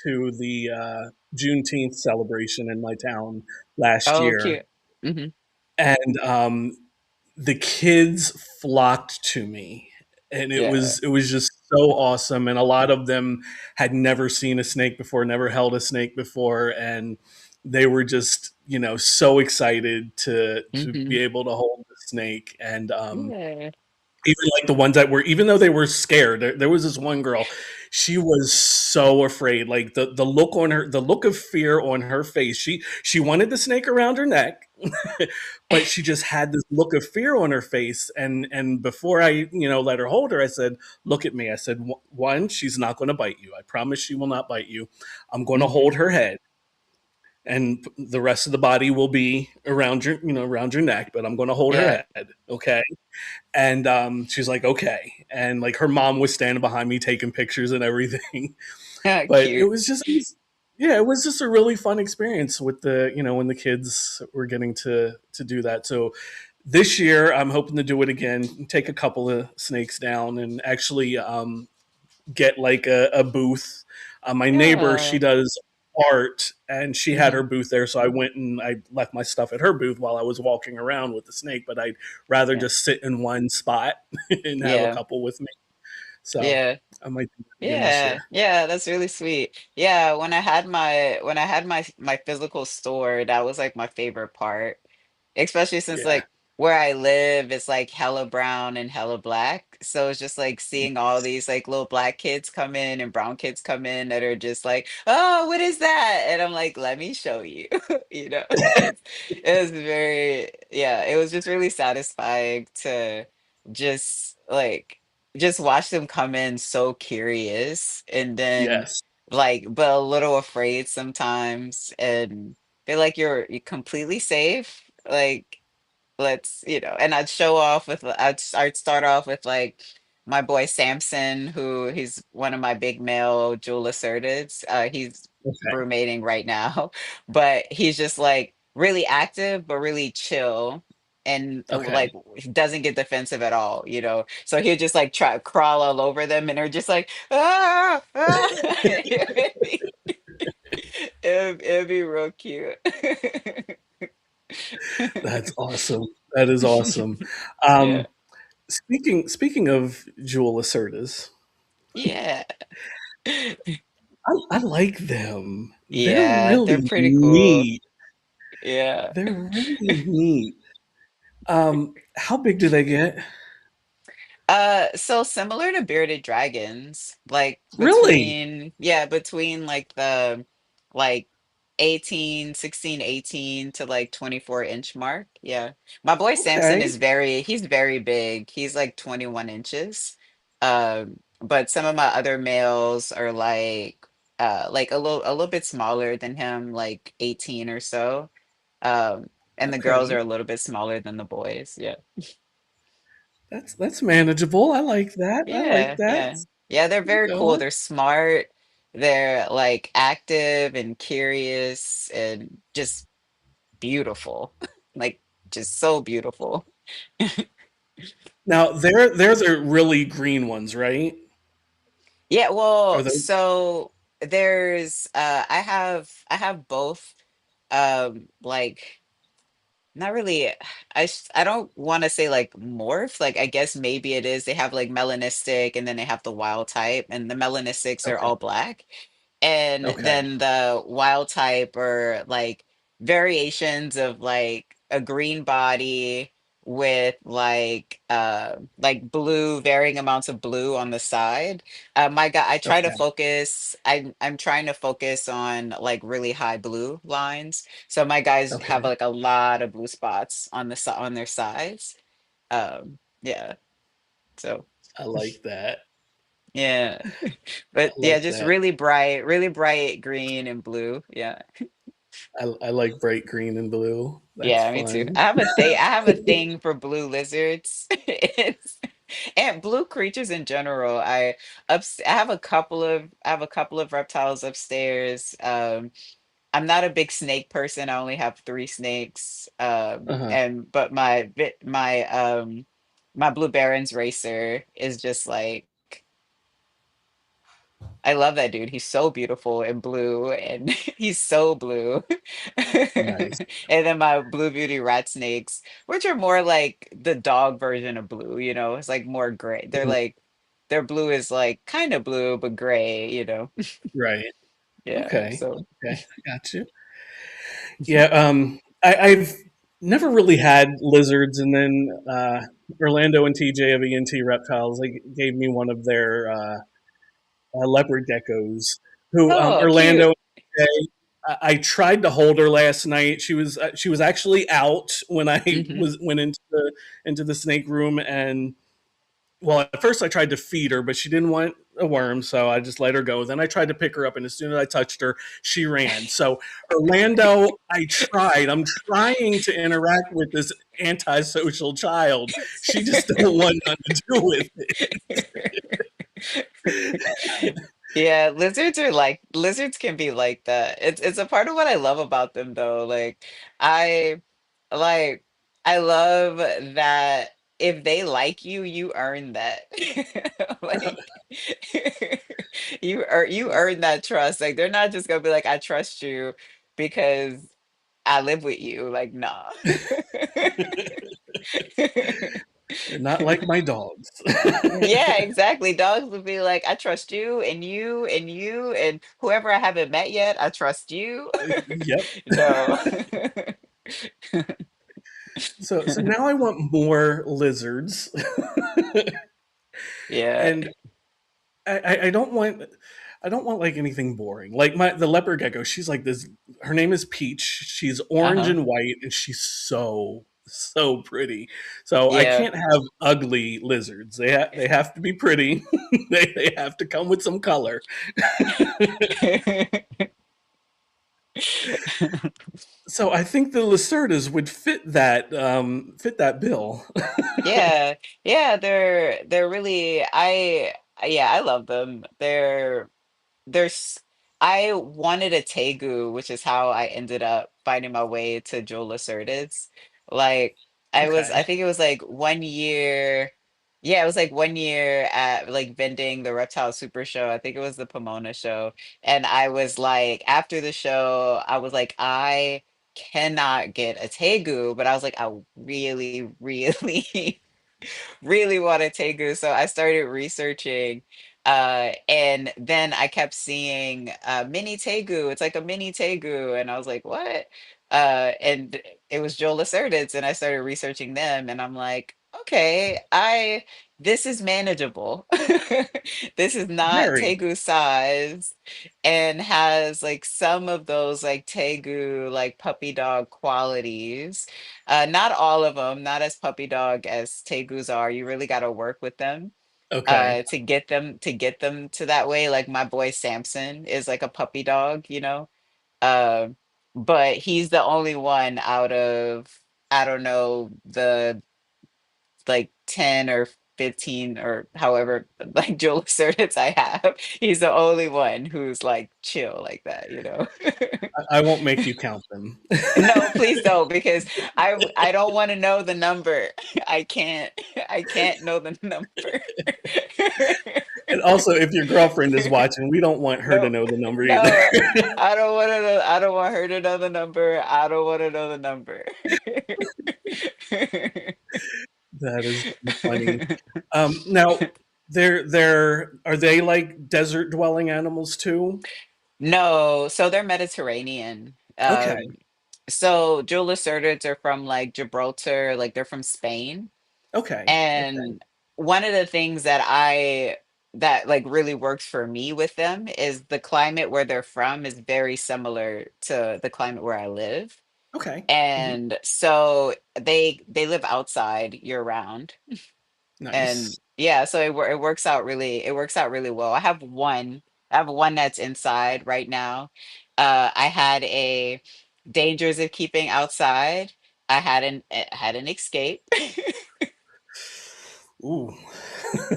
to the Juneteenth celebration in my town last oh year, cute. Hmm. and the kids flocked to me, and it Yeah. was it was just so awesome. And a lot of them had never seen a snake before, never held a snake before, and they were just so excited to be Hmm. able to hold the snake. And Yeah. even like the ones that were, even though they were scared, there was this one girl, she was so afraid. Like the look of fear on her face. She wanted the snake around her neck, but she just had this look of fear on her face. And before I let her hold her, I said, "Look at me." I said, "One, she's not going to bite you. I promise she will not bite you. I'm going to Hmm. hold her head." and the rest of the body will be around your, around your neck, but I'm going to hold her Yeah. head, okay? And she's like, okay, and like her mom was standing behind me taking pictures and everything. But Cute. yeah, it was just a really fun experience with the, when the kids were getting to do that. So this year I'm hoping to do it again, take a couple of snakes down, and actually get like a booth. My neighbor, she Yeah. does art, and she had her Hmm. booth there, so I went and I left my stuff at her booth while I was walking around with the snake. But I'd rather Yeah. just sit in one spot and have a Yeah. couple with me. So Yeah. I might do that again this Yeah, year. yeah, that's really sweet. Yeah, when I had my physical store, that was like my favorite part. Especially since Yeah. like where I live is like hella brown and hella black. So it's just like seeing all these like little black kids come in and brown kids come in that are just like, "Oh, what is that?" And I'm like, "Let me show you." You know, it was very, yeah, it was just really satisfying to just like just watch them come in so curious and then Yes. like but a little afraid sometimes and feel like you're completely safe. Like and I'd show off with I'd start off with like my boy Samson, who he's one of my big male jewel assertids. He's Okay. brumating right now, but he's just like really active but really chill and Okay. like he doesn't get defensive at all, you know. So he'll just like try crawl all over them and they're just like ah, ah. It'd be real cute. That's awesome. That is awesome. Yeah. Um, speaking of jewel assertas, Yeah. I like them. They're Yeah, they're really pretty cool. neat. Yeah. They're really neat. How big do they get? So similar to bearded dragons, like Really? between like the like 18 to like 24-inch mark. Yeah. My boy Samson Okay. is he's very big. He's like 21 inches. But some of my other males are like a little bit smaller than him, like 18 or so. And the girls are Okay. a little bit smaller than the boys. Yeah. That's manageable. I like that. I like Yeah, that. yeah. Yeah, they're Keep very cool. going. They're smart. They're like active and curious and just beautiful. Like just so beautiful. Now they're the really green ones, right? Yeah, Are well, those so there's I have both like not really. I don't want to say like morph. Like I guess maybe it is. They have like melanistic, and then they have the wild type, and the melanistics are okay? all black, and Okay. then the wild type are like variations of like a green body with like blue, varying amounts of blue on the side. My guy, Okay. I'm trying to focus on like really high blue lines, so my guys have Okay. like a lot of blue spots on on their sides. Yeah. So I like that. yeah. I But yeah, like just that. really bright green and blue. Yeah. I like bright green and blue. That's Yeah, me too. fun. I have a thing for blue lizards. It's and blue creatures in general. I have a couple of reptiles upstairs. I'm not a big snake person. I only have three snakes. Uh-huh. And but my Blue Barons racer is just like I love that dude. He's so beautiful and blue, and he's so blue. Nice. And then my Blue Beauty rat snakes, which are more like the dog version of blue, you know, it's like more gray. They're Mhm. like their blue is like kind of blue but gray, you know. Right. Yeah. Okay. So Okay. I got you. Yeah. I've never really had lizards, and then Orlando and TJ of ENT Reptiles, they gave me one of their leopard geckos. Who oh, Orlando cute. and TJ, I tried to hold her last night. She was actually out when I Hmm. went into the snake room, and well, at first I tried to feed her, but she didn't want a worm, so I just let her go. Then I tried to pick her up, and as soon as I touched her, she ran. So Orlando, I tried. I'm trying to interact with this antisocial child. She just don't want nothing to do with it. Yeah, lizards can be like that. It's a part of what I love about them though. I like I love that if they like you, you earn that. Like you earn that trust. Like they're not just gonna be like, I trust you because I live with you. Like, nah. Not like my dogs. Yeah, exactly. Dogs would be like, I trust you and you and you and whoever I haven't met yet, I trust you. Yep. No. So now I want more lizards, Yeah. and I don't want like anything boring. Like the leopard gecko, she's like this. Her name is Peach. She's orange Uh-huh. and white, and she's so pretty. So I Yeah. can't have ugly lizards. They have to be pretty. They have to come with some color. So I think the Lacerdas would fit that bill. Yeah. Yeah, they're really yeah, I love them. There's I wanted a Tegu, which is how I ended up finding my way to Joe Lacerda's. Like I Okay. think it was like 1 year. Yeah, it was like 1 year at like vending the Reptile Super Show. I think it was the Pomona show. And I was like, after the show, I was like, I cannot get a Tegu, but I was like, I really, really really want to Tegu. So I started researching. And then I kept seeing mini Tegu. It's like a mini Tegu. And I was like, what? And it was Joel Lacerda's, and I started researching them. And I'm like, okay, this is manageable. This is not Very. Tegu size and has like some of those like Tegu, like puppy dog qualities. Not all of them, not as puppy dog as Tegus are. You really got to work with them Okay. to get them to that way. Like my boy Samson is like a puppy dog, you know. Uh, but he's the only one out of I don't know the like 10 or 15 or however like Joel assertives I have. He's the only one who's like chill like that, you know. I won't make you count them. No, please don't, because I don't want to know the number. I can't I can't know the number. And also, if your girlfriend is watching, we don't want her to No, know the number either. no, I don't want to know. I don't want her to know the number. I don't want to know the number. That is too funny. Now, they're are they like desert dwelling animals too? No, so they're Mediterranean. Okay. So Jewel Asserteds are from like Gibraltar, like they're from Spain. Okay. Okay. And one of the things that like really works for me with them is the climate where they're from is very similar to the climate where I live. Okay. Mhm. And so they live outside year round. And Nice. yeah, so it works out really well. I have one that's inside right now. I had a dangers of keeping outside. Had an escape. Ooh.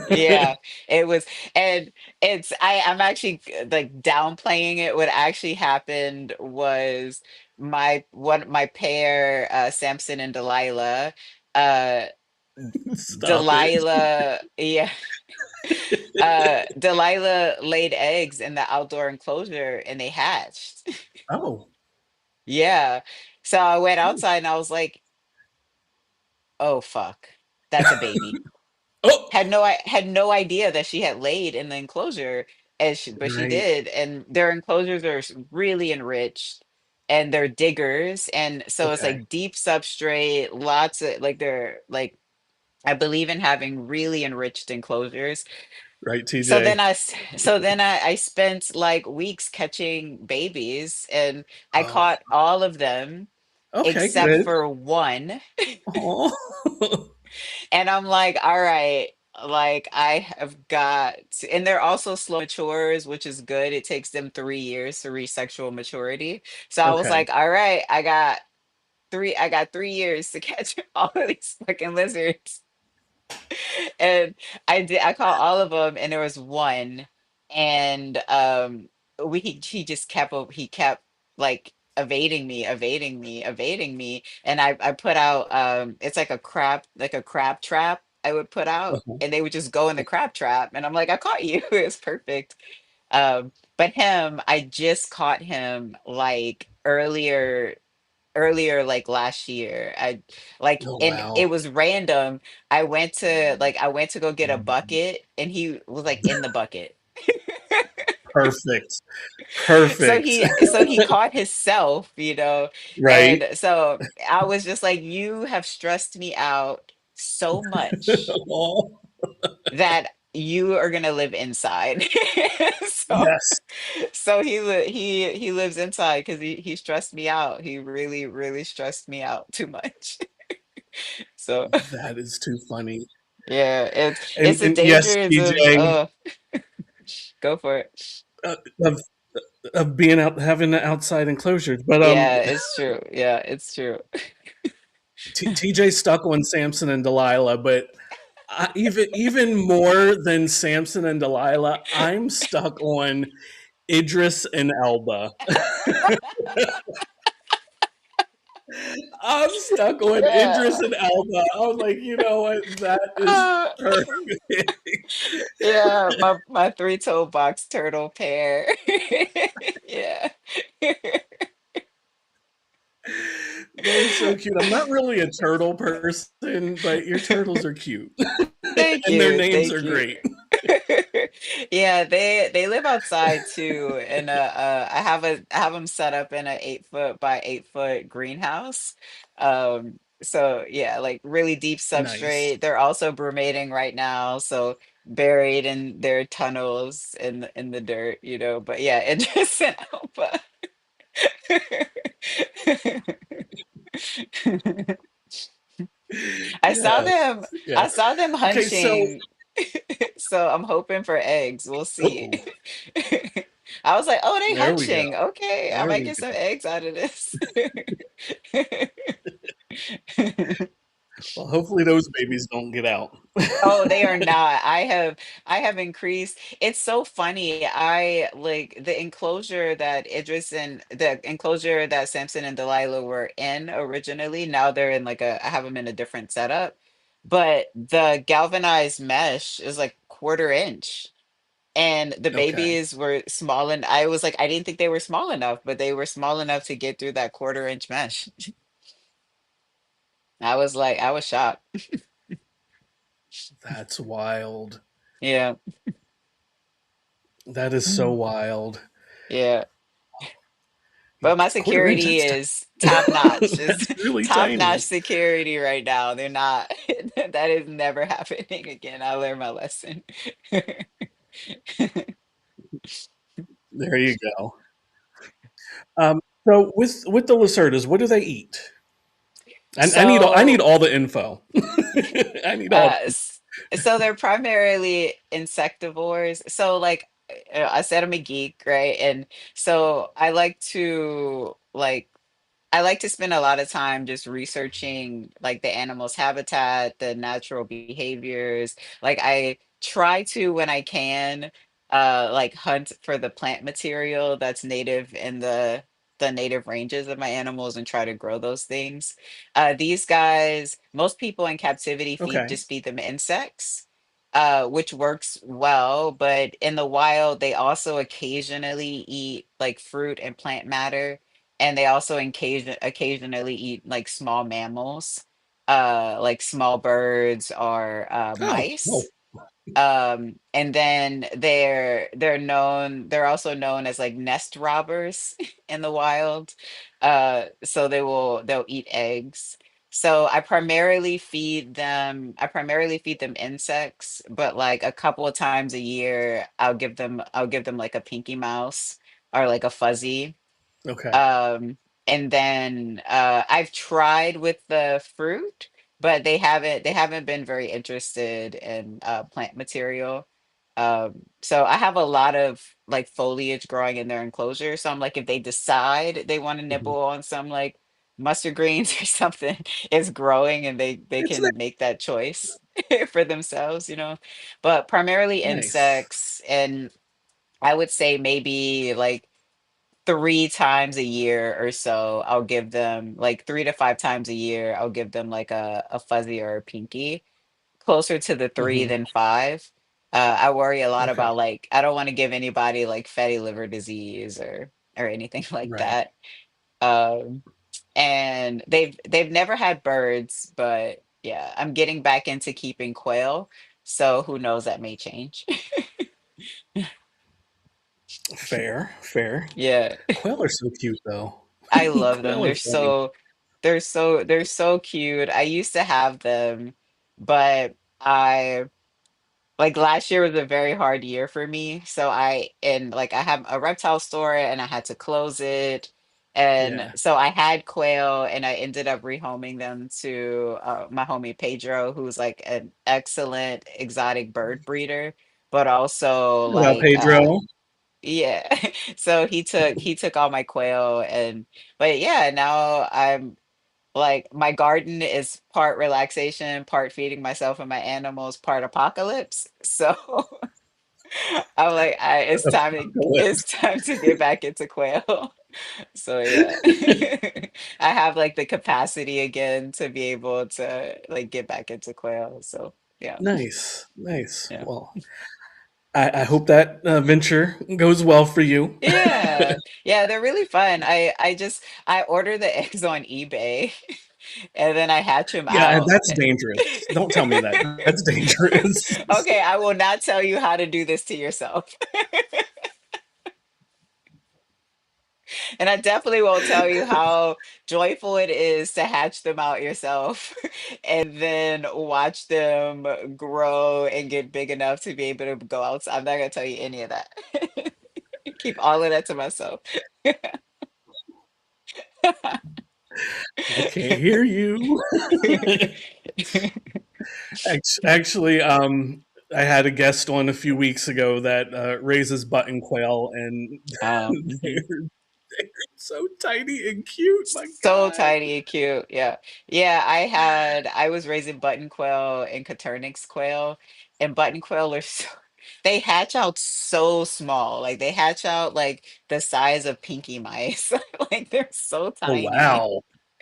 Yeah, it was, and I'm actually like downplaying it. What actually happened was my pair, Samson and Delilah, uh, Stop it. Yeah, Delilah laid eggs in the outdoor enclosure and they hatched. Oh. Yeah, so I went outside and I was like, oh fuck, that's a baby. Oh. I had no idea that she had laid in the enclosure but she Right. did, and their enclosures are really enriched and they're diggers, and so it's Okay. like deep substrate, lots of like they're like I believe in having really enriched enclosures. Right, So TJ. I spent like weeks catching babies, and I Oh. caught all of them Okay. except Good. for one. Oh. And I'm like, all right. Like I have got, and they're also slow matures, which is good. It takes them 3 years to reach sexual maturity. So I was Okay. like, all right, I got 3 years to catch all of these fucking lizards. And I called all of them, and there was one, and he just he kept like evading me, and I put out it's like a crab trap I would put out, Uh-huh. and they would just go in the crab trap, and I'm like, I caught you. It's perfect. But him, I just caught him like earlier like last year. I like, Oh and it wow. was random. I went to go get a bucket, and he was like in the bucket. Perfect. So Perfect. he caught himself, Right. and so I was just like, you have stressed me out so much Oh, that you are gonna live inside. so yes. he lives inside because he stressed me out. He really, really stressed me out too much. So That is too funny. yeah, And it's the and yes, dangers of TJ, go for it. uh, of of being out having the outside enclosures. But Yeah, it's true. Yeah, it's true. TJ stuck on Samson and Delilah, but even more than Samson and Delilah, I'm stuck on Idris and Elba. I'm stuck on Idris Yeah. and Elba. I was like, you know what? That is Uh, perfect. yeah, my three-toed box turtle pair. Yeah. They're so cute. I'm not really a turtle person, but your turtles are cute. Thank And their you. names are Thank you. great. Yeah, they live outside too, and I have them set up in a 8 foot by 8 foot greenhouse. So yeah, like really deep Nice. substrate. They're also brumating right now, so buried in their tunnels in the dirt, But yeah, it just an alpha. I saw Yes. them. Yes. I saw them Okay, so hunching, so I'm hoping for eggs. We'll see. oh, I was like, "Oh, they there we go. hunching. Okay, I There might we get some go. eggs out of this." Well, hopefully those babies don't get out. Oh, they are not. I have increased. It's so funny. I like the enclosure that Samson and Delilah were in originally. Now they're in like I have them in a different setup. But the galvanized mesh is like quarter inch. And the Okay. babies were small, and I was like, I didn't think they were small enough, but they were small enough to get through that quarter-inch mesh. I was like, I was shocked. That's wild. Yeah. That is so Mhm. wild. Yeah. Yeah, But my quarter inch, security that's is top notch. Is that's really top notch tiny. security right now. They're not, that is never happening again. I learned my lesson. There you go. Um, so with the Lacerdas, what do they eat? I need So all the info. I need all. Uh, s- so they're primarily insectivores. So like I said, I'm a geek, right? And so I like to spend a lot of time just researching like the animal's habitat, the natural behaviors. Like I try to when I can like hunt for the plant material that's native in the native ranges of my animals and try to grow those things. These guys, most people in captivity Okay. just feed them insects. Which works well, but in the wild, they also occasionally eat like fruit and plant matter, and they also occasionally eat like small mammals, like small birds or Oh, oh, mice. And then they're also known as like nest robbers in the wild. So they'll eat eggs. So I primarily feed them insects, but like a couple of times a year I'll give them like a pinky mouse or like a fuzzy. okay. um, and then I've tried with the fruit, but they haven't been very interested in plant material. So I have a lot of like foliage growing in their enclosure. So I'm like, if they decide they want to Mhm. nibble on some like mustard greens or something, it's growing and they It's can make that choice for themselves, you know. But primarily nice. insects, and I would say maybe like 3 times a year or so, I'll give them like 3 to 5 times a year, I'll give them like a fuzzy or a pinky, closer to the three Hmm. than five. I worry a lot Okay. about like I don't want to give anybody like fatty liver disease or anything like Right. that. Um, and they've never had birds, but yeah, I'm getting back into keeping quail, so who knows, that may change. Fair. Fair. Yeah. Quail are so cute, though. I love them. Quail are funny. They're so cute. I used to have them, but I like last year was a very hard year for me. So I have a reptile store and I had to close it. And Yeah. so I had quail and I ended up rehoming them to my homie Pedro, who's like an excellent exotic bird breeder, but also What about like Pedro? yeah. So he took all my quail, and but yeah, now I'm like my garden is part relaxation, part feeding myself and my animals, part apocalypse. So I'm like, it's time to get back into quail. So yeah. I have like the capacity again to be able to like get back into quail. So yeah. Nice. Nice. Yeah. Well, I hope that venture goes well for you. Yeah. Yeah, they're really fun. I order the eggs on eBay and then I hatch them Yeah, and out. that's dangerous. Don't tell me that. That's dangerous. Okay, I will not tell you how to do this to yourself. And I definitely won't tell you how joyful it is to hatch them out yourself and then watch them grow and get big enough to be able to go outside. I'm not going to tell you any of that. Keep all of that to myself. I can't hear you. Actually, I had a guest on a few weeks ago that raises button quail, and Mhm. they're so tiny and cute. My So God. tiny and cute. Yeah. Yeah, I was raising button quail and Coturnix quail, and button quail are so they hatch out so small. Like they hatch out like the size of pinky mice. Like they're so Oh tiny. wow,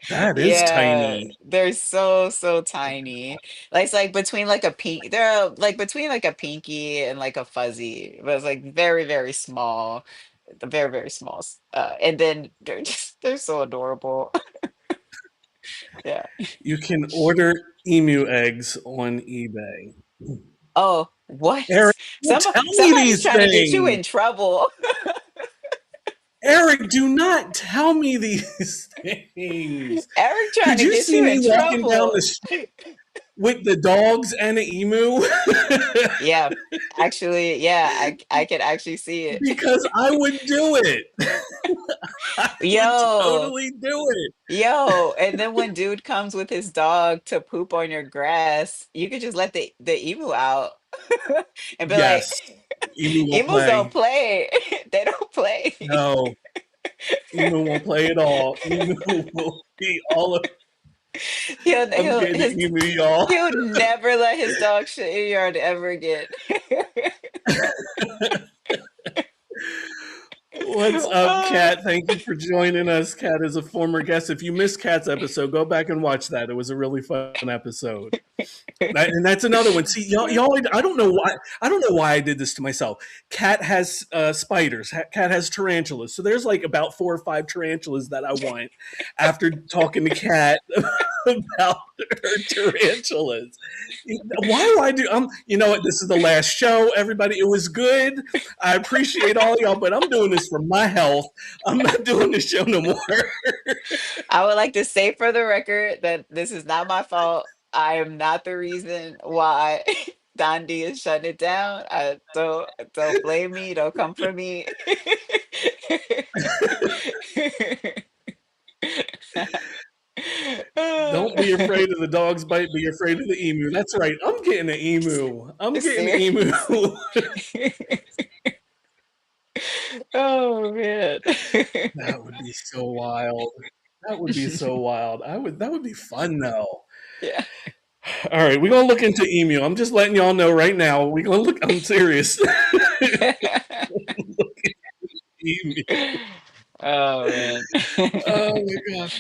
that is Yeah, tiny. they're so tiny. Like it's like between like a pink they're like between like a pinky and like a fuzzy, but it's like very small. Very small. And then they're so adorable. Yeah. You can order emu eggs on eBay. Oh, what? Eric, don't tell me Somebody's these trying to get you things. in trouble. Eric, do not tell me these things. Eric trying Could to you get see you me in walking down trouble. the street with the dogs and an emu? Yeah. Actually, yeah, I can actually see it. Because I would do it. I would Yo, totally do it. yo, and then when dude comes with his dog to poop on your grass, you could just let the emu out and be like, Yes, emu won't emus don't play. play. They don't play. No, emu won't play at all. Emu will be all of. He'll I'm he'll getting an his emu, y'all. he'll never let his dog shit in your yard ever again. What's up, Kat? Thank you for joining us. Kat is a former guest. If you missed Kat's episode, go back and watch that. It was a really fun episode. And that's another one. See, y'all, I don't know why. I don't know why I did this to myself. Cat has spiders. Cat has tarantulas. So there's like about 4 or 5 tarantulas that I want. After talking to Cat about her tarantulas, why do I do? You know what? This is the last show. Everybody, it was good. I appreciate all y'all, but I'm doing this for my health. I'm not doing this show no more. I would like to say for the record that this is not my fault. I am not the reason why Dondi is shutting it down. Don't blame me. Don't come for me. Don't be afraid of the dog's bite, be afraid of the emu. That's right. I'm getting an emu. I'm getting an emu. Serious. Oh man. That would be so wild. That would be so wild. That would be fun though. Yeah. All right, we're gonna look into emu. I'm just letting y'all know right now. We're gonna look. I'm serious. Emu. Oh man. Oh my god.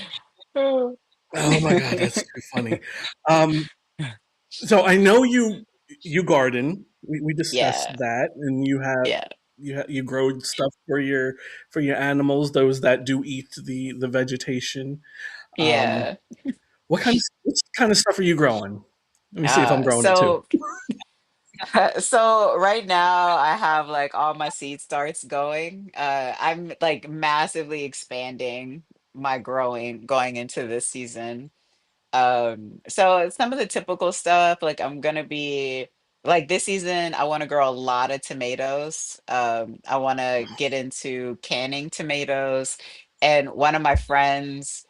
Oh. Oh my god, that's too funny. Um, so I know you garden. We discussed Yeah. that, and Yeah. you grow stuff for your animals, those that do eat the vegetation. Um, Yeah. what kind of stuff are you growing? Let me see if I'm Uh, growing it too. so so right now I have like all my seed starts going. I'm like massively expanding my growing going into this season. So some of the typical stuff, like I'm gonna be like this season, I want to grow a lot of tomatoes. I want to get into canning tomatoes. And one of my friends,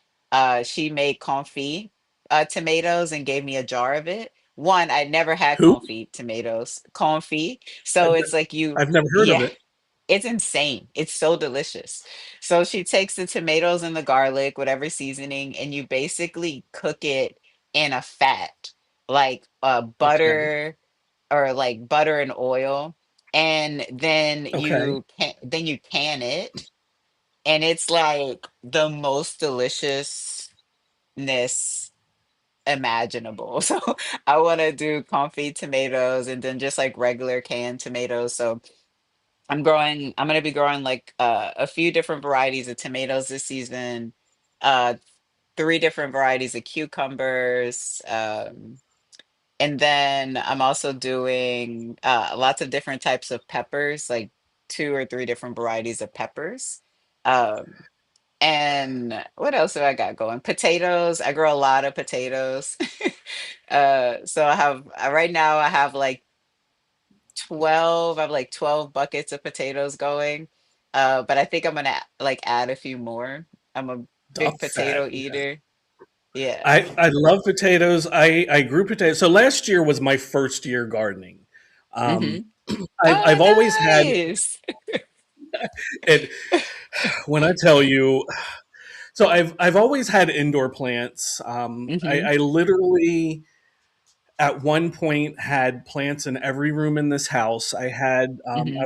she made confit tomatoes and gave me a jar of it. One, I never had Who? confit tomatoes. Confit. I've, So it's like you, I've never heard of yeah, it. it's insane. It's so delicious. So she takes the tomatoes and the garlic, whatever seasoning, and you basically cook it in a fat, like Okay. butter or like butter and oil. And Okay. then you can it, and it's like the most deliciousness imaginable. So I want to do confit tomatoes and then just like regular canned tomatoes. So I'm gonna be growing like a few different varieties of tomatoes this season, uh, three different varieties of cucumbers, and then I'm also doing lots of different types of peppers, like two or three different varieties of peppers. Um, and what else do I got going? Potatoes. I grow a lot of potatoes. So right now I have like 12 I have like 12 buckets of potatoes going. But I think I'm gonna like add a few more. I'm a Up big fat. potato eater. Yeah. I love potatoes. I grew potatoes. So last year was my first year gardening. Hmm. Um, I've always Oh, had nice. it. When I tell you, so I've always had indoor plants. Hmm. I literally at one point had plants in every room in this house. I had Hmm.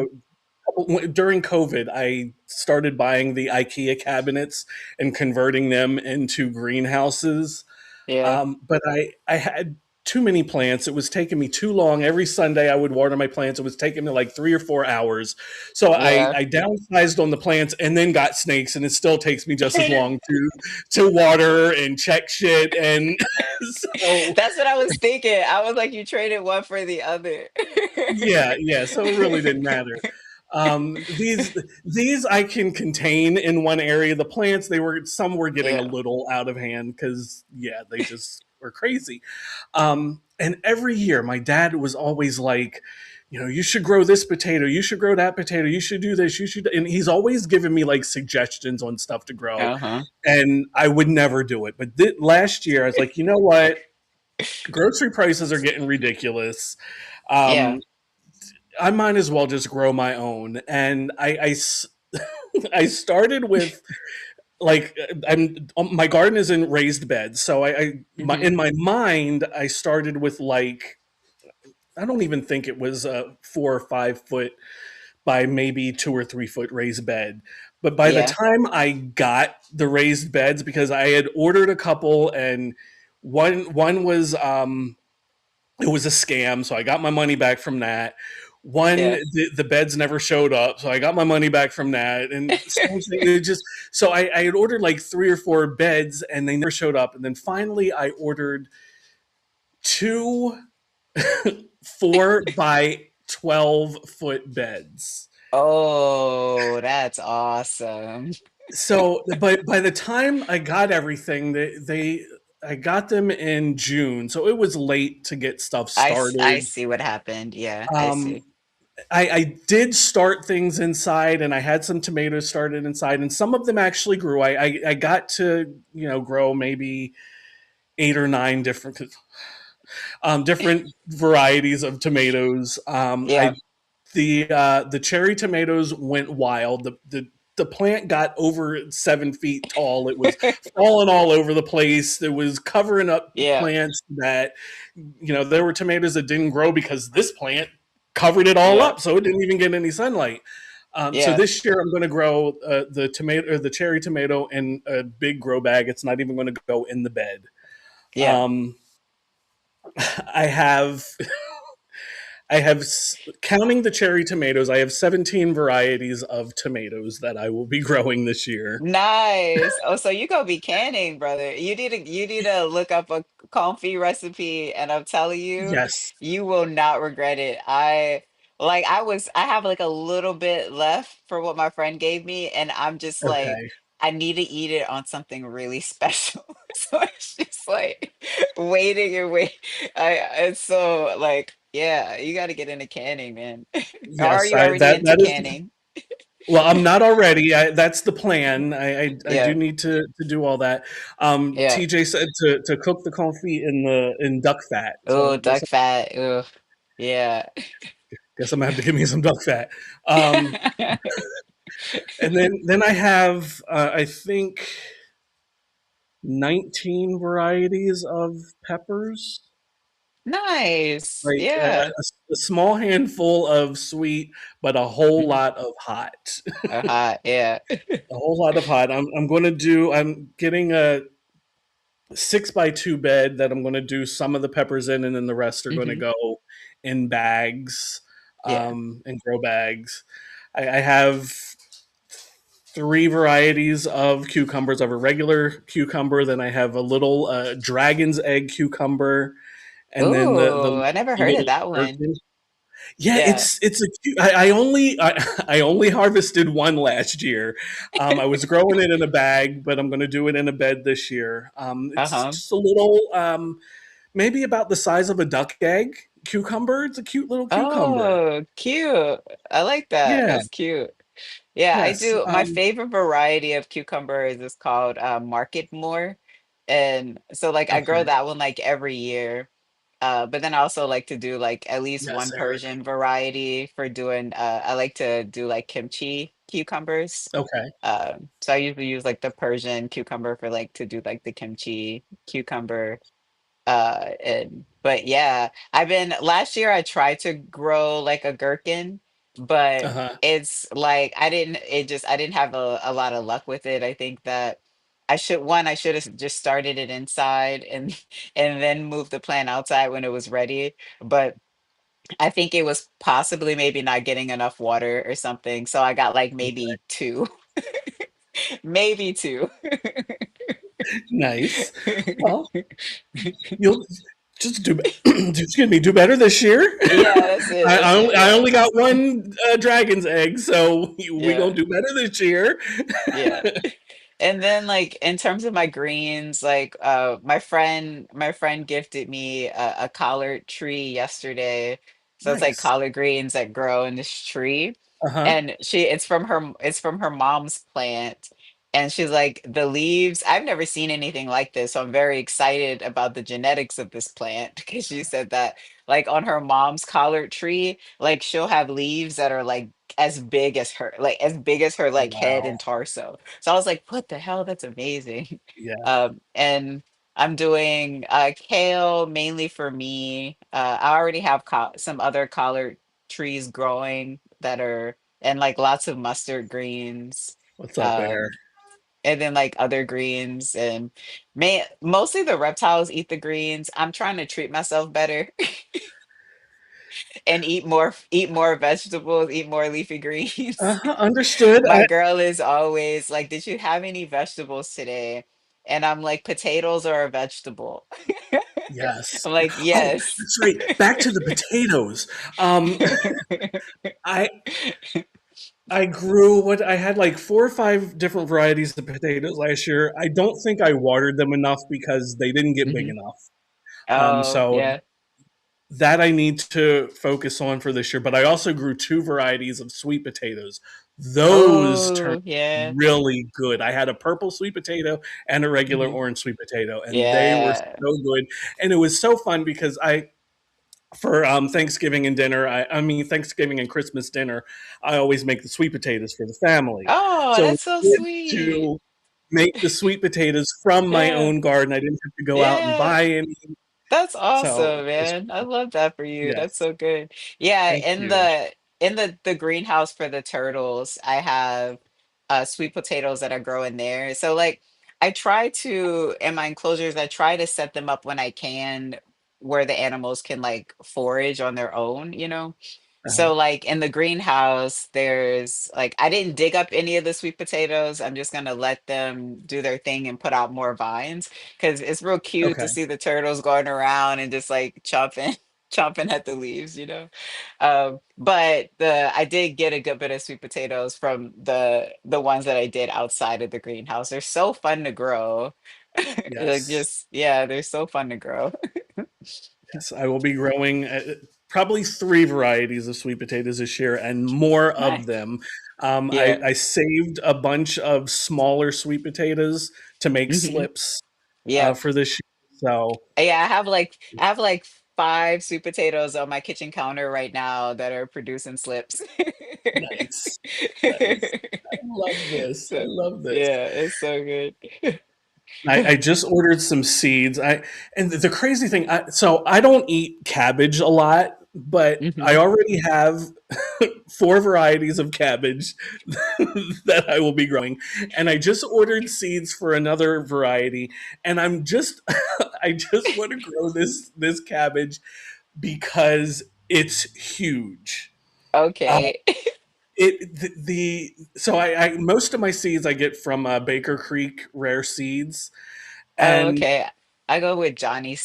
during COVID, I started buying the IKEA cabinets and converting them into greenhouses. Yeah. But I had too many plants. It was taking me too long. Every Sunday I would water my plants. It was taking me like 3 or 4 hours. So Yeah. I downsized on the plants and then got snakes, and it still takes me just as long to water and check shit. And so That's what I was thinking. I was like, you traded one for the other. yeah. So it really didn't matter. These I can contain in one area. The plants, some were getting a Yeah. little out of hand because yeah, they just were crazy. And every year, my dad was always like, you know, you should grow this potato, you should grow that potato, you should do this, you should. And he's always giving me like suggestions on stuff to grow, Uh-huh. and I would never do it. But last year, I was like, you know what? Grocery prices are getting ridiculous. Yeah. Um, I might as well just grow my own. And I started with like my garden is in raised beds, so Hmm. in my mind I started with like I don't even think it was a 4 or 5 foot by maybe 2 or 3 foot raised bed. But by the Yeah. time I got the raised beds, because I had ordered a couple, and one was it was a scam, so I got my money back from that. One, Yeah. the beds never showed up, so I got my money back from that. And same thing, it just so I had ordered like 3 or 4 beds, and they never showed up. And then finally, I ordered two 4 by 12 foot beds. Oh, that's awesome. So, but by the time I got everything, they I got them in June, so it was late to get stuff I started. see what happened. Yeah, I Um, see. I did start things inside, and I had some tomatoes started inside, and some of them actually grew. I got to grow maybe 8 or 9 different varieties of tomatoes. Yeah. The cherry tomatoes went wild. The plant got over 7 feet tall. It was falling all over the place. It was covering up Yeah. plants that, there were tomatoes that didn't grow because this plant covered it all Yeah. up, so it didn't even get any sunlight. So Yeah. this year I'm going to grow the tomato or the cherry tomato in a big grow bag. It's not even going to go in the bed. Yeah. Um, I have counting the cherry tomatoes, I have 17 varieties of tomatoes that I will be growing this year. Nice. Oh, so you gonna be canning, brother. You need to look up a comfy recipe, and I'm telling you, Yes. you will not regret it. I have like a little bit left for what my friend gave me, and I'm just like, Okay. I need to eat it on something really special. So it's just like waiting and wait. It's so like, yeah, you got to get into canning, man. Or are Yes, you already that into that is. canning? Well, I'm not already. That's the plan. I do Yeah. need to do all that. Yeah. TJ said to cook the confit in duck fat. Oh, So duck fat. Oh, yeah. guess I'm gonna have to give me some duck fat. Um, and then I have I think 19 varieties of peppers. Nice. Like Yeah. a small handful of sweet, but a whole Mhm. lot of hot. Uh-huh. Yeah. A whole lot of hot. I'm getting a 6x2 bed that I'm going to do some of the peppers in, and then the rest are going to Hmm. go in bags, Yeah. and grow bags. I have 3 varieties of cucumbers. I have a regular cucumber, then I have a little dragon's egg cucumber, and then Oh, I never the heard of little that one. gherkin. Yeah, Yeah. it's a cute. I only harvested one last year. I was growing it in a bag, but I'm going to do it in a bed this year. It's Uh-huh. just a little, maybe about the size of a duck egg cucumber. It's a cute little cucumber. Oh, cute. I like that. Yeah. That's cute. Yeah, I Yes. do. My favorite variety of cucumber is called Market More. And so like I grow Okay. that one like every year. But then I also like to do like at least Yes, one Eric. Persian variety for doing I like to do like kimchi cucumbers. Okay. So I usually use like the Persian cucumber for like to do like the kimchi cucumber. And but yeah, I've been last year I tried to grow like a gherkin, Uh but huh. it's like I didn't have a lot of luck with it. I think that I should have just started it inside and and then moved the plant outside when it was ready. But I think it was possibly maybe not getting enough water or something. So I got like maybe two, maybe two. Nice. Well, you'll just do. Excuse me. Do better this year. Yeah, that's it. I, That's I, it. only, I Yeah. only got one dragon's egg, so we Yeah. gonna do better this year. Yeah. And then like in terms of my greens, like my friend gifted me a collard tree yesterday. So it's like Nice. collard greens that grow in this tree. Uh huh. And it's from her mom's plant. And she's like, the leaves, I've never seen anything like this. So I'm very excited about the genetics of this plant because she said that like on her mom's collard tree, like she'll have leaves that are like as big as her like head Wow. and torso. So I was like, what the hell? That's amazing. Yeah. And I'm doing kale mainly for me. I already have some other collard trees growing that are and like lots of mustard greens. What's up, Eric? Um, and then like other greens and mostly the reptiles eat the greens. I'm trying to treat myself better and eat more vegetables, eat more leafy Uh greens. huh. Understood. My girl is always like, "Did you have any vegetables today?" And I'm like, "Potatoes are a vegetable." Yes. I'm like, Oh, "Yes." that's right. Back to the potatoes. Um, I I grew what I had like 4 or 5 different varieties of potatoes last year. I don't think I watered them enough because they didn't get big Mhm. enough. Oh, So yeah. that I need to focus on for this year. But I also grew two varieties of sweet potatoes. Those turned Oh, yeah. really good. I had a purple sweet potato and a regular Hmm. orange sweet potato, and they were Yeah. so good. And it was so fun because I for Thanksgiving and dinner, I mean Thanksgiving and Christmas dinner, I always make the sweet potatoes for the family. Oh, So that's so we get sweet. to make the sweet potatoes from my Yeah. own garden. I didn't have to go out and Yeah. buy any. That's So awesome, it's, man. I love that for you. That's yes, so good. Yeah, thank you. in the greenhouse for the turtles, I have sweet potatoes that I grow in there. So like I try to in my enclosures, I try to set them up when I can where the animals can like forage on their own, you know? Uh-huh. So like in the greenhouse, there's like I didn't dig up any of the sweet potatoes. I'm just gonna let them do their thing and put out more vines because it's real cute Okay. to see the turtles going around and just like chomping chomping at the leaves, you know. But the I did get a good bit of sweet potatoes from the ones that I did outside of the greenhouse. They're so fun to grow. Like Yes. just yeah, they're so fun to grow. Yes, I will be growing probably three varieties of sweet potatoes this year and more of Nice. them. Yeah. I saved a bunch of smaller sweet potatoes to make Hmm. slips Yep. for this year. So Yeah, I have like 5 sweet potatoes on my kitchen counter right now that are producing slips. nice. Nice. I love this. I So love this. yeah, it's so good. I just ordered some seeds. I and the crazy thing, so I don't eat cabbage a lot, but I Hmm. already have four varieties of cabbage that I will be growing, and I just ordered seeds for another variety, and I'm just I just want to grow this cabbage because it's huge. Uh, Okay. the so I most of my seeds I get from Baker Creek Rare Seeds, Oh, and okay. I go with Johnny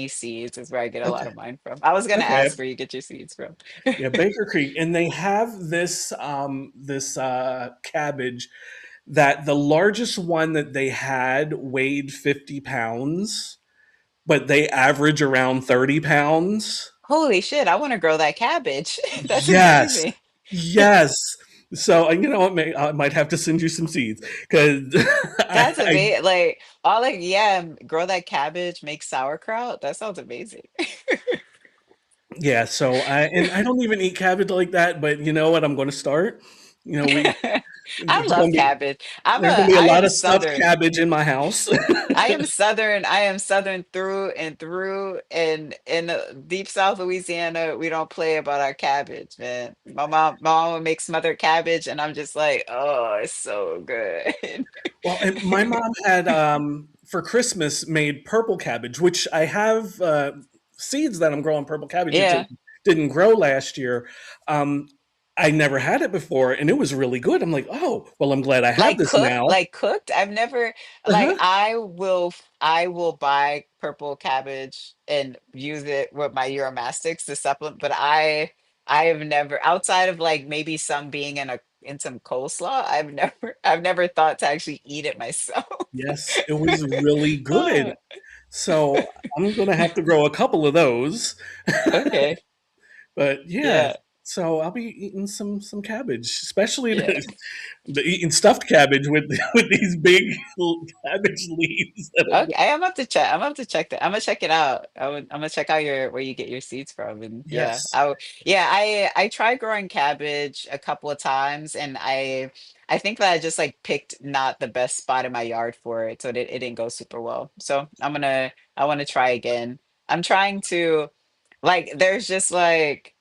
Seeds is where I get a lot okay, of mine from. I was gonna okay, ask where you get your seeds from. yeah, Baker Creek, and they have this cabbage that the largest one that they had weighed 50 pounds, but they average around 30 pounds. Holy shit, I want to grow that cabbage. That's Yes, amazing. yes. So you know what? I might have to send you some seeds because That's I amazing. Like all like yeah, grow that cabbage, make sauerkraut. That sounds amazing. yeah. So I don't even eat cabbage like that, but you know what? I'm going to start. You know, I there's going love to be cabbage. a I lot am of stuffed Southern. cabbage in my house. I am Southern. I am Southern through and through. And in the deep South Louisiana, we don't play about our cabbage, man. My mom would make smothered cabbage, and I'm just like, oh, it's so good. Well, and my mom had for Christmas made purple cabbage, which I have seeds that I'm growing purple cabbage. It Yeah. didn't grow last year. Um, I never had it before, and it was really good. I'm like, oh, well, I'm glad I have this now. Like cooked. I've never like Uh-huh. I will buy purple cabbage and use it with my Uromastics to supplement, but I have never outside of like maybe some being in some coleslaw, I've never thought to actually eat it myself. Yes, it was really good. Uh, So I'm gonna have to grow a couple of those. okay. But yeah, Yeah. so I'll be eating some cabbage, especially Yeah. the eating stuffed cabbage with with these big cabbage leaves that I've got. Okay, I'm gonna have to check. I'm gonna have to check that. I'm gonna check it out. I'm gonna check out your where you get your seeds from. And yeah, Yes, yeah, I tried growing cabbage a couple of times, and I think that I just like picked not the best spot in my yard for it, so it didn't go super well. So I want to try again. I'm trying to like. There's just like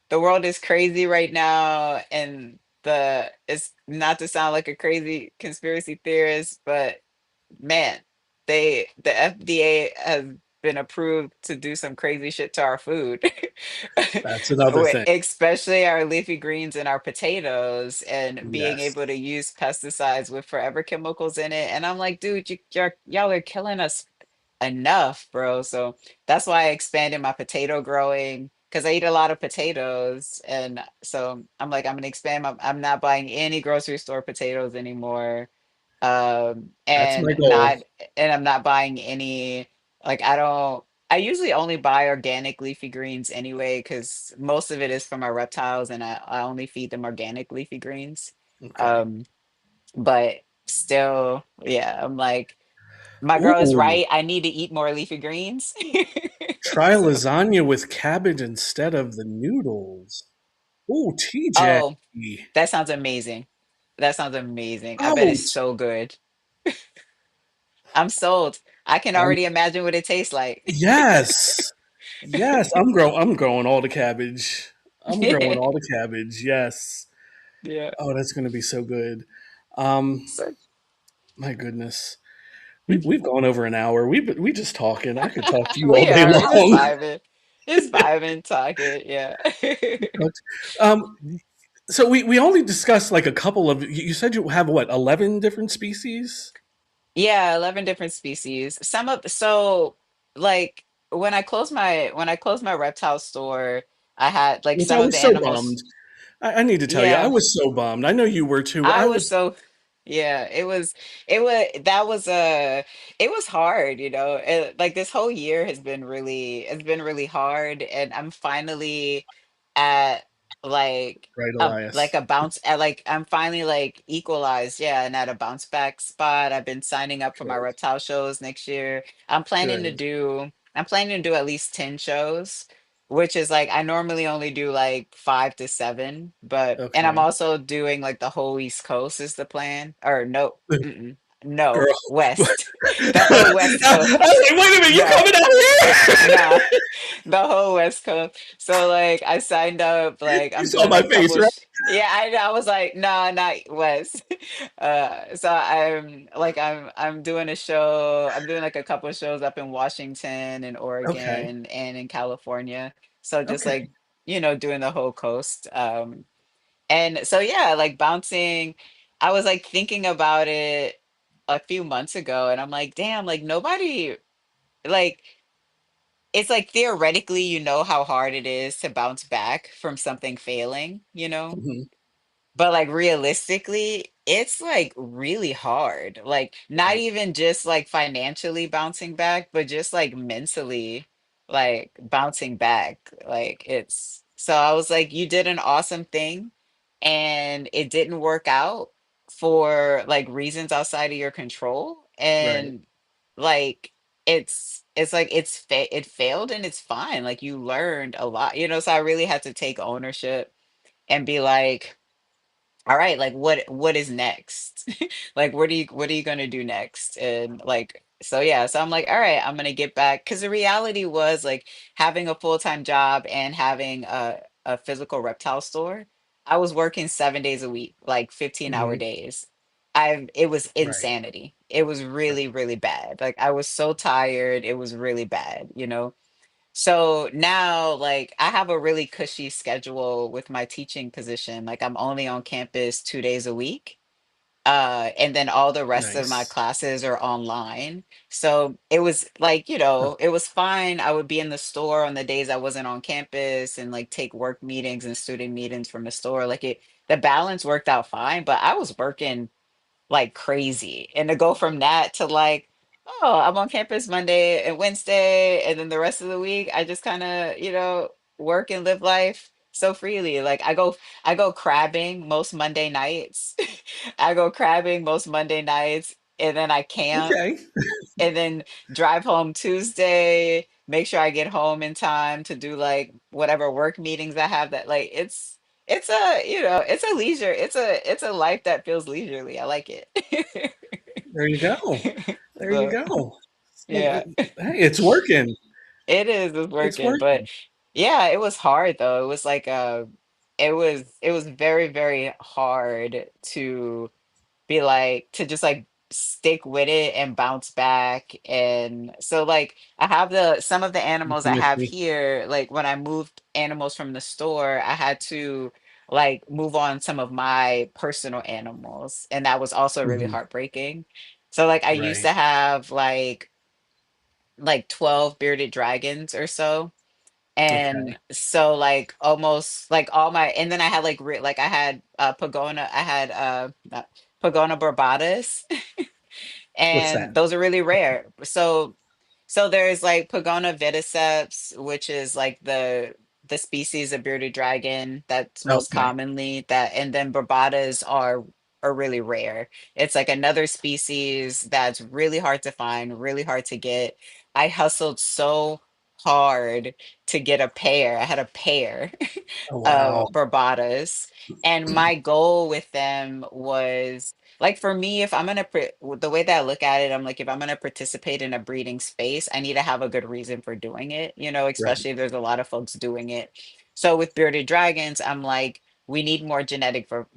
the world is crazy right now, and the it's not to sound like a crazy conspiracy theorist, but man, the FDA has been approved to do some crazy shit to our food. that's another thing. Especially our leafy greens and our potatoes and being Yes, able to use pesticides with forever chemicals in it. And I'm like, dude, y'all are killing us enough, bro. So that's why I expanded my potato growing because I eat a lot of potatoes. And so I'm like, I'm gonna expand I'm not buying any grocery store potatoes anymore. that's my And goal. I'm not buying any like I don't. I usually only buy organic leafy greens anyway, because most of it is for my reptiles, and I only feed them organic leafy greens. Okay. Um, but still, yeah, I'm like, my girl is Ooh, right. I need to eat more leafy greens. try So, lasagna with cabbage instead of the noodles. Ooh, TJ. oh, that sounds amazing. That sounds amazing. I bet it's Ouch. so good. I'm sold. I can Um, already imagine what it tastes like. yes. Yes, I'm growing all the cabbage. I'm growing all the cabbage. Yes. Yeah. Oh, that's going to be so good. Um, So, my goodness. We've gone over an hour. We just talking. I could talk to you all we day are. We're just long. vibing. Just vibing, talking. Yeah. Um, so we only discussed like a couple of. You said you have what 11 different species? Yeah, 11 different species. Some of so like when I closed my reptile store, I had like Which I some of the was so animals. bummed. I need to tell you, I Yeah, was so bummed. I know you were too. I I was was so yeah, that was it was hard, you know. Like this whole year has been it's been really hard, and I'm finally at right, Elias. like a bounce at like I'm finally like equalized, yeah, and at a bounce back spot. I've been signing up for my Good, reptile shows next year. good. I'm planning to do at least 10 shows, which is like I normally only do like 5 to 7, but and I'm Okay, also doing like the whole East Coast is the plan. Or no, no, girl. West. The whole West I Coast. was like, wait a minute, you No, coming out nah, here? the whole West Coast. So like I signed up, like You I'm saw doing my a face, couple right? yeah, I was like, nah, not West. So I'm doing a show, I'm doing like a couple of shows up in Washington and Okay, Oregon and in California. So just okay. like, doing the whole coast. And so yeah, like bouncing, I was like thinking about it a few months ago, and I'm like, damn, like nobody like it's like theoretically, you know how hard it is to bounce back from something failing, you know? Mhm. But like realistically, it's like really hard. Like not Right, even just like financially bouncing back, but just like mentally like bouncing back. Like it's so I was like, you did an awesome thing and it didn't work out for like reasons outside of your control. right, And like it's like it failed and it's fine. Like you learned a lot, so I really had to take ownership and be like, all right, like what is next? Like what are you gonna do next? And like so yeah, so I'm like, all right, I'm gonna get back because the reality was like having a full-time job and having a physical reptile store, I was working 7 days a week, like 15-hour hmm, days. It was right, insanity. It was right. really, really bad. Like I was so tired, it was really bad, you know? So now, like, I have a really cushy schedule with my teaching position. Like, I'm only on campus 2 days a week. And then all the rest of my Nice. classes are online. So it was like, Huh. it was fine. I would be in the store on the days I wasn't on campus and like take work meetings and student meetings from the store. The balance worked out fine, but I was working like crazy. And to go from that to like, oh, I'm on campus Monday and Wednesday, and then the rest of the week I just kind of, work and live life so freely. Like I go crabbing most Monday nights. I go crabbing most Monday nights, and then I camp Okay. and then drive home Tuesday, make sure I get home in time to do like whatever work meetings I have that like it's a it's a leisure it's a life that feels leisurely. I like it. There you go. There you So go. So, yeah, hey, it's working. it's It's working. But working. yeah, it was hard though. It was like it was very, very hard to be like to just like stick with it and bounce back. And so like I have the some of the animals I With have me. here, like when I moved animals from the store, I had to like move on some of my personal animals, and that was also really Hmm. heartbreaking. So like I used Right. to have like 12 bearded dragons or so, Okay. and so like almost like all my and then I had like like I had pagona I had not, pagona barbatus What's that? and those are really rare. So So there's like Pagona viticeps, which is like the species of bearded dragon that's most Okay. commonly that, and then barbadas are really rare. It's like another species that's really hard to find, really hard to get. I hustled so hard to get a pair. I had a pair Oh of wow. barbadas, and my goal with them was like for me, if I'm gonna the way that I look at it, I'm like, if I'm gonna participate in a breeding space, I need to have a good reason for doing it, Right. especially if there's a lot of folks doing it. So with bearded dragons, I'm like, we need more genetic for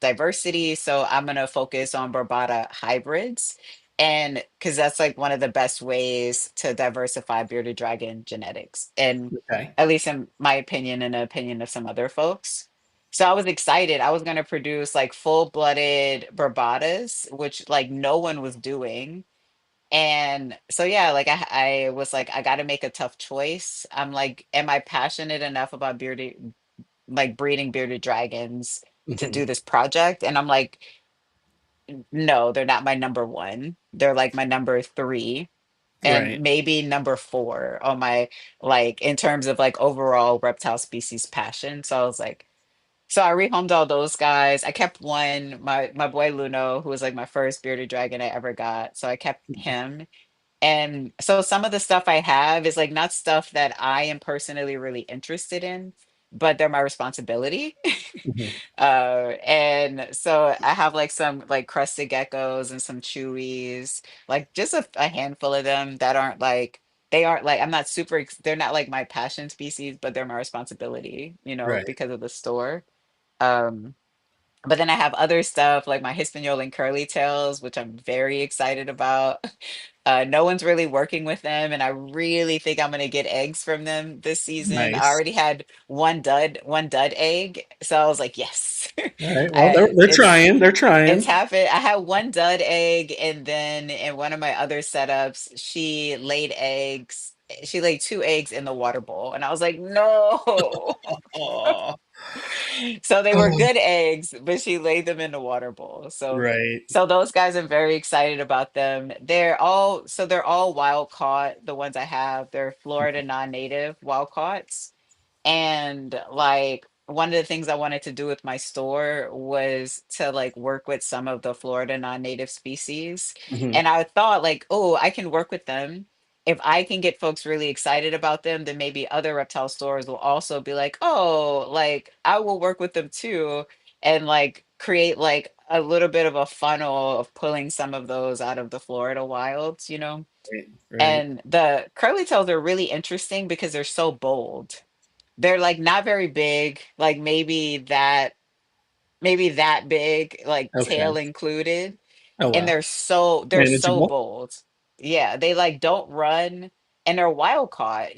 diversity. So I'm gonna focus on Barbata hybrids. And because that's like one of the best ways to diversify bearded dragon genetics. And Okay. at least in my opinion and the opinion of some other folks. So I was excited. I was going to produce like full-blooded barbadas, which like no one was doing. And so yeah, like I was like, I got to make a tough choice. I'm like, am I passionate enough about bearded, like breeding bearded dragons to Hmm. do this project? And I'm like, no, they're not my number one. They're like my number three and Right. maybe number four on my, like in terms of like overall reptile species passion. So I was like, so I rehomed all those guys. I kept one, my boy Luno, who was like my first bearded dragon I ever got. So I kept him. And so some of the stuff I have is like not stuff that I am personally really interested in, but they're my responsibility. Hmm. And so I have like some like crusted geckos and some chewies, like just a handful of them that aren't like, they aren't like, I'm not super, they're not like my passion species, but they're my responsibility, Right. because of the store. Um, but then I have other stuff like my Hispaniola and curly tails, which I'm very excited about. No one's really working with them, and I really think I'm gonna get eggs from them this season. I Nice. already had one dud egg, so I was like, yes, All right. Well, they're it's trying. They're it's trying. happened. I had one dud egg, and then in one of my other setups, she laid eggs. She laid two eggs in the water bowl, and I was like, no. Oh. So they were Oh. good eggs, but she laid them in the water bowl. So Right. so those guys, I'm very excited about them. They're all wild caught, the ones I have. They're Florida non-native wild caughts. And like one of the things I wanted to do with my store was to like work with some of the Florida non-native species. Hmm. And I thought like, oh, I can work with them. If I can get folks really excited about them, then maybe other reptile stores will also be like, oh, like I will work with them too, and like create like a little bit of a funnel of pulling some of those out of the Florida wilds. Right. Right. And the curly tails are really interesting because they're so bold. They're like not very big, like maybe that big, like tail Okay. included, Oh and wow. they're so Manageable. bold. Yeah, they like don't run, and they're wild caught,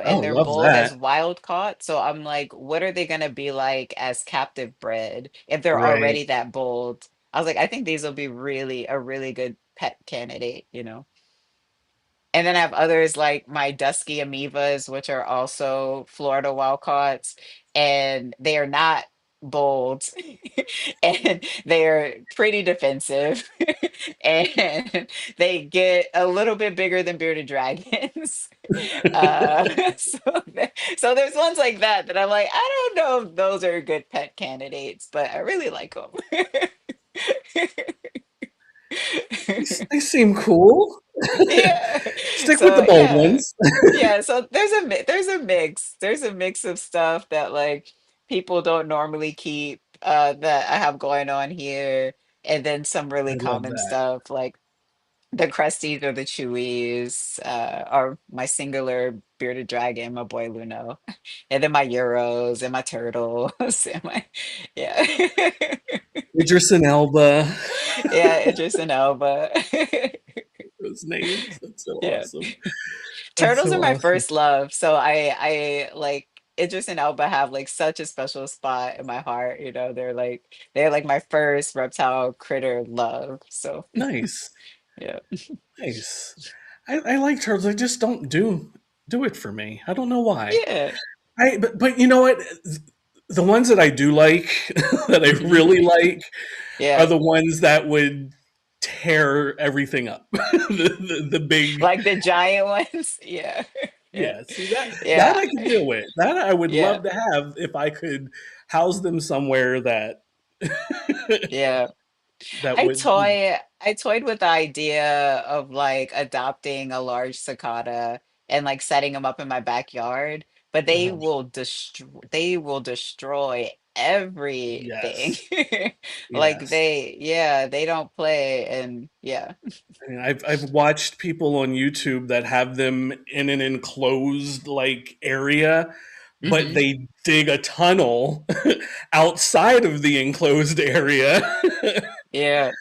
Oh, and they're love bold as that. wild caught. So I'm like, what are they gonna be like as captive bred if they're Right. already that bold? I was like, I think these will be really a really good pet candidate. And then I have others like my dusky amoebas, which are also Florida wild caughts, and they are not bold and they're pretty defensive and they get a little bit bigger than bearded dragons. So, so there's ones like that I'm like, I don't know if those are good pet candidates, but I really like them. They seem cool. Yeah. Stick with the So bold yeah. ones. Yeah, so there's a mix. There's a mix of stuff that like people don't normally keep that I have going on here, and then some I really love common that. stuff like the crusties or the chewies, or my singular bearded dragon, my boy Luno, and then my euros and my turtles and my yeah. Idris and Elba. Yeah, Idris and Elba. Those names. That's so Yeah. awesome. That's Turtles so are my awesome. first love, so I like Idris and Elba have like such a special spot in my heart. They're like my first reptile critter love. So Nice. yeah, Nice. I like turtles. I just don't do it for me. I don't know why. yeah, But you know what? The ones that I do like, that I hmm really like, are yeah, the ones that would tear everything up. The big, Like the giant ones. Yeah. Yeah. yeah. See that Yeah. I could deal with. That I would Yeah. love to have if I could house them somewhere that Yeah. that would. I toyed with the idea of like adopting a large cicada and like setting them up in my backyard, but Uh, they will destroy everything. yes, Like yes. yeah, they don't play and yeah. I mean, I've watched people on YouTube that have them in an enclosed like area, but Hmm. they dig a tunnel outside of the enclosed area. Yeah.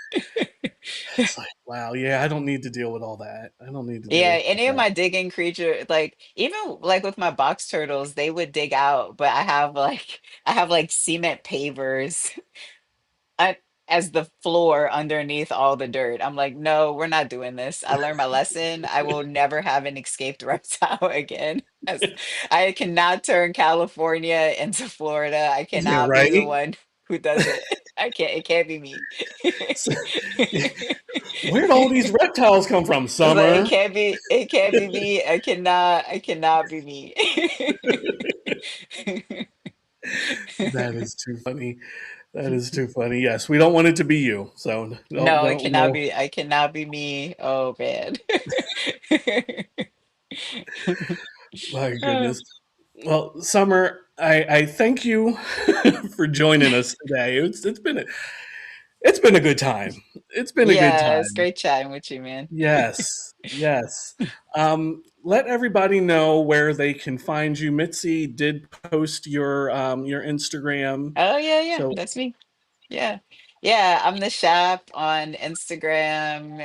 It's like, wow, yeah, I don't need to deal with all that. I don't need to deal Yeah, with any of all my digging creature, like even like with my box turtles, they would dig out, but I have like cement pavers I, as the floor underneath all the dirt. I'm like, no, we're not doing this. I learned my lesson. I will never have an escaped reptile again. As I cannot turn California into Florida. I that. cannot be the Right? one who does it. I can't. It can't be me. So, where'd all these reptiles come from, It's like it Summer? can't be. It can't be me. I cannot. I cannot be me. That is too funny. That is too funny. Yes, we don't want it to be you. So No, it don't cannot no. be. I cannot be me. Oh man. My Uh, goodness. Well, Summer, I thank you for joining us today. It's been a good time. It's been a good yeah, it's time. great chatting with you, man. Yes, yes. Let everybody know where they can find you. Mitzi did post your Instagram, Oh yeah, yeah, so that's me. Yeah. Yeah, I'm the ShaP on Instagram,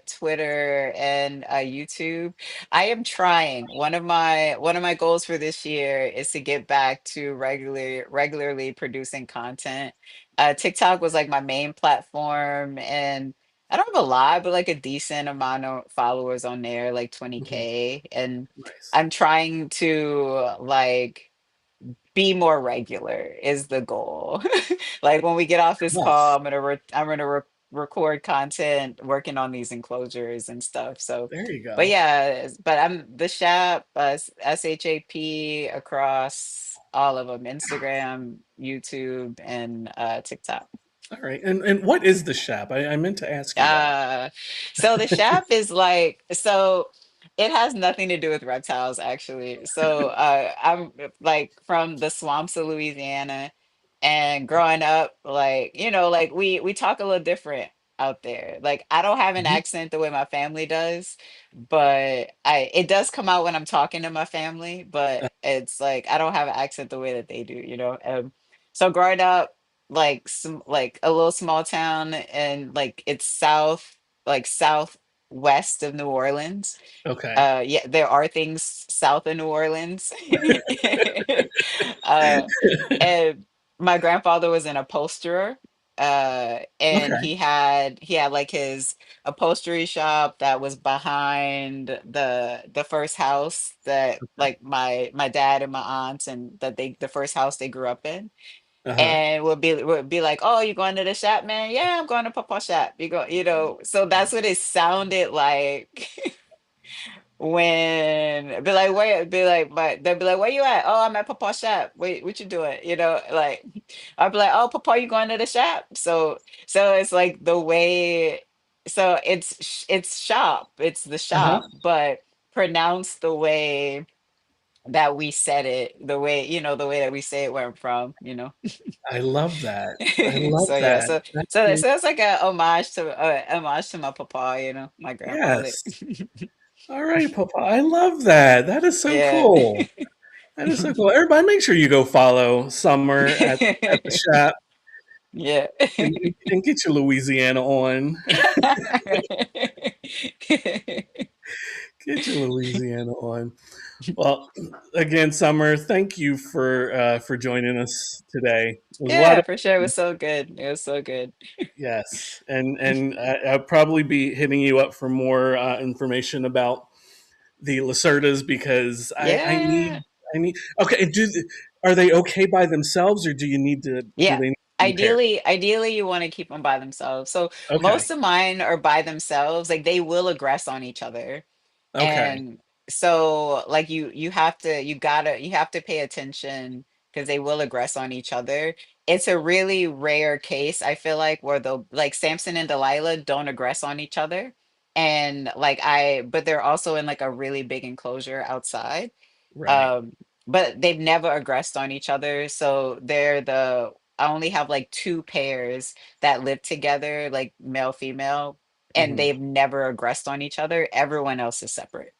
Twitter, and YouTube. I am trying. One of my goals for this year is to get back to regularly producing content. TikTok was like my main platform, and I don't have a lot, but like a decent amount of followers on there, like mhm, 20K. And nice. I'm trying to like be more regular is the goal. Like when we get off this call, Yes, I'm gonna record content, working on these enclosures and stuff. So, there you but go. yeah, but I'm the ShaP, SHAP across all of them: Instagram, YouTube, and TikTok. All right, and what is the SHAP? I meant to ask you that. Uh, so the ShaP is like, so it has nothing to do with reptiles actually. So I'm like from the swamps of Louisiana, and growing up, like, like we talk a little different out there. Like I don't have an Mhm. accent the way my family does, but I it does come out when I'm talking to my family, but it's like I don't have an accent the way that they do. So growing up like like a little small town, and like it's southwest of New Orleans. Okay, Yeah, there are things south of New Orleans. uh and my grandfather was an upholsterer, and okay, he had like his upholstery shop that was behind the first house that like my dad and my aunts, and that they the first house they grew up in, uh huh. and would be like, "Oh, you going to the shop, man? Yeah, I'm going to Papa shop. You go, So that's what it sounded like when be like, where be like, but they'll be like, where you at? Oh, I'm at Papa shop. Wait, what you doing? Like I'd be like, oh, Papa, you going to the shop? So it's like the way, so it's shop, it's the Uh huh. shop, but pronounced the way that we said it, the way that we say it where I'm from. I love that. I love So yeah, that. so That so is, so it's like a homage to my papa, my grandfather. yes. All right, Papa. I love that. That is so Yeah. cool. That is so cool. Everybody, make sure you go follow Summer at the shop Yeah. and get your Louisiana on. Get your Louisiana on. Well, again, Summer, thank you for joining us today. It was a lot Yeah, of for sure. It fun. was so good. It was so good. Yes, and I'll probably be hitting you up for more information about the Lacerdas because Yeah. I need. Okay, are they okay by themselves, or do you need to? Do Yeah. they? in pairs. Ideally, you want to keep them by themselves. So Okay. most of mine are by themselves. Like they will aggress on each other, Okay. and so like you have to pay attention because they will aggress on each other. It's a really rare case, I feel like, where the like Samson and Delilah don't aggress on each other, and but they're also in like a really big enclosure outside. Right. um but they've never aggressed on each other, so I only have like two pairs that live together, like male female, and Hmm. they've never aggressed on each other. Everyone else is separate.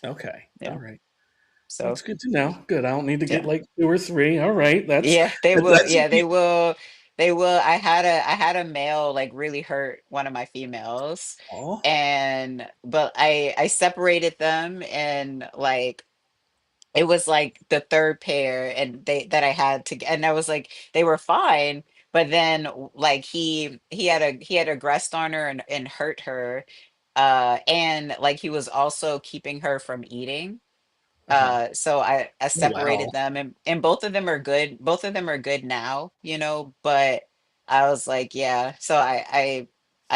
Okay. All Yeah. right. So That's good to know. Good. I don't need to get yeah. like two or three. All right. Yeah, they will. That's Yeah, they will. I had a male like really hurt one of my females, oh. and but I separated them, and like it was like the third pair, and they that I had to, and I was like they were fine, but then like he had aggressed on her and hurt her, and like he was also keeping her from eating. Uh-huh. So I Oh, wow. separated them, and both of them are good. Both of them are good now, but I was like, yeah. So I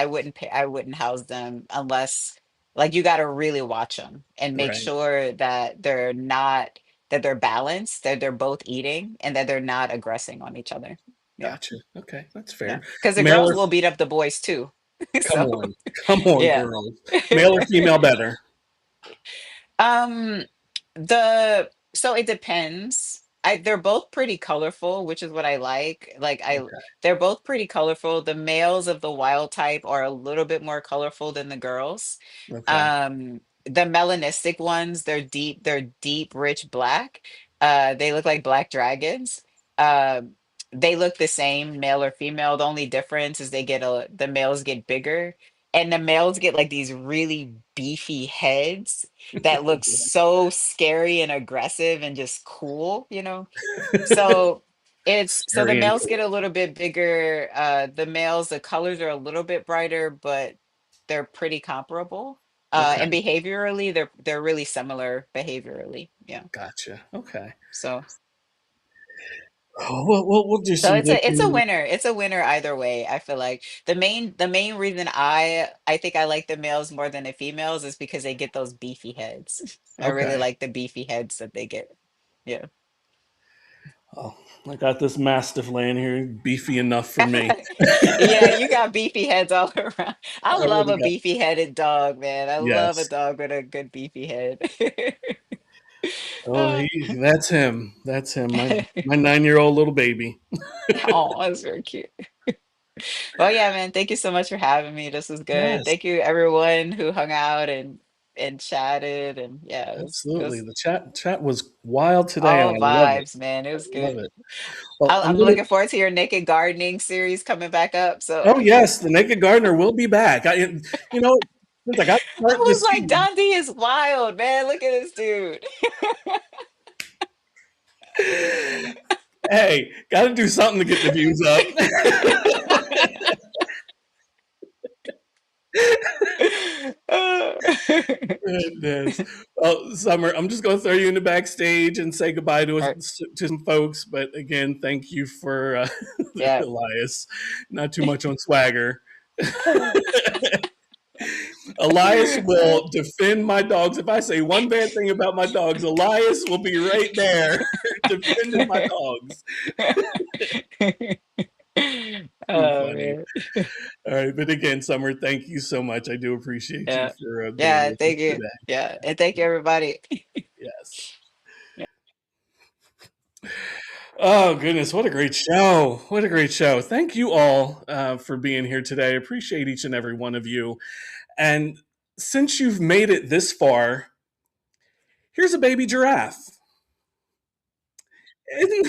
wouldn't house them unless, like, you got to really watch them and make Right. sure that they're balanced, that they're both eating, and that they're not aggressing on each other. Yeah. Gotcha. Okay. That's Yeah. fair. Because the Male girls or will beat up the boys too. come So on. Come on, yeah. girls. Male or female better. Um, so it depends. They're both pretty colorful, which is what I like. Okay. They're both pretty colorful. The males of the wild type are a little bit more colorful than the girls. Okay. The melanistic ones, they're deep, rich black. They look like black dragons. They look the same, male or female. The only difference is the males get bigger, and the males get like these really beefy heads that looks so scary and aggressive and just cool. So so the Scary and males get cool. a little bit bigger. The colors are a little bit brighter, but they're pretty comparable. Okay. And behaviorally, they're really similar behaviorally. Yeah. Gotcha. Okay. So Oh, we'll do so some it's a looking. winner. It's a winner either way. I feel like the main reason I think I like the males more than the females is because they get those beefy heads. I really Okay. like the beefy heads that they get. Yeah. Oh, I got this mastiff laying here, beefy enough for me. Yeah, you got beefy heads all around. I I love already a got. beefy headed dog, man. I love a Yes. dog with a good beefy head. Oh, that's him. That's him. My 9-year-old little baby. Oh, that's very cute. Well, yeah, man. Thank you so much for having me. This was good. Yes, Thank you, everyone who hung out and chatted, and yeah, it absolutely. was The chat was wild today, and all I love it. vibes, man. It I was love good. it. Well, I'm I'm gonna. looking forward to your naked gardening series coming back up. So Oh yes, the Naked Gardener will be back. You know, since I got to I start was this like, season. Dundee is wild, man. Look at this dude. Hey, got to do something to get the views up. Goodness. Well, Summer, I'm just going to throw you in the backstage and say goodbye to All to some folks. But again, thank you for right. Elias. Not too much on swagger. Yeah. Elias will defend my dogs. If I say one bad thing about my dogs, Elias will be right there defending my dogs. Too Oh funny. man. All right. But again, Summer, thank you so much. I do appreciate you Yeah. for being Yeah, with us thank you. today. Yeah. And thank you everybody. Yes. Oh, goodness. What a great show. What a great show. Thank you all for being here today. I appreciate each and every one of you. And since you've made it this far, here's a baby giraffe. Isn't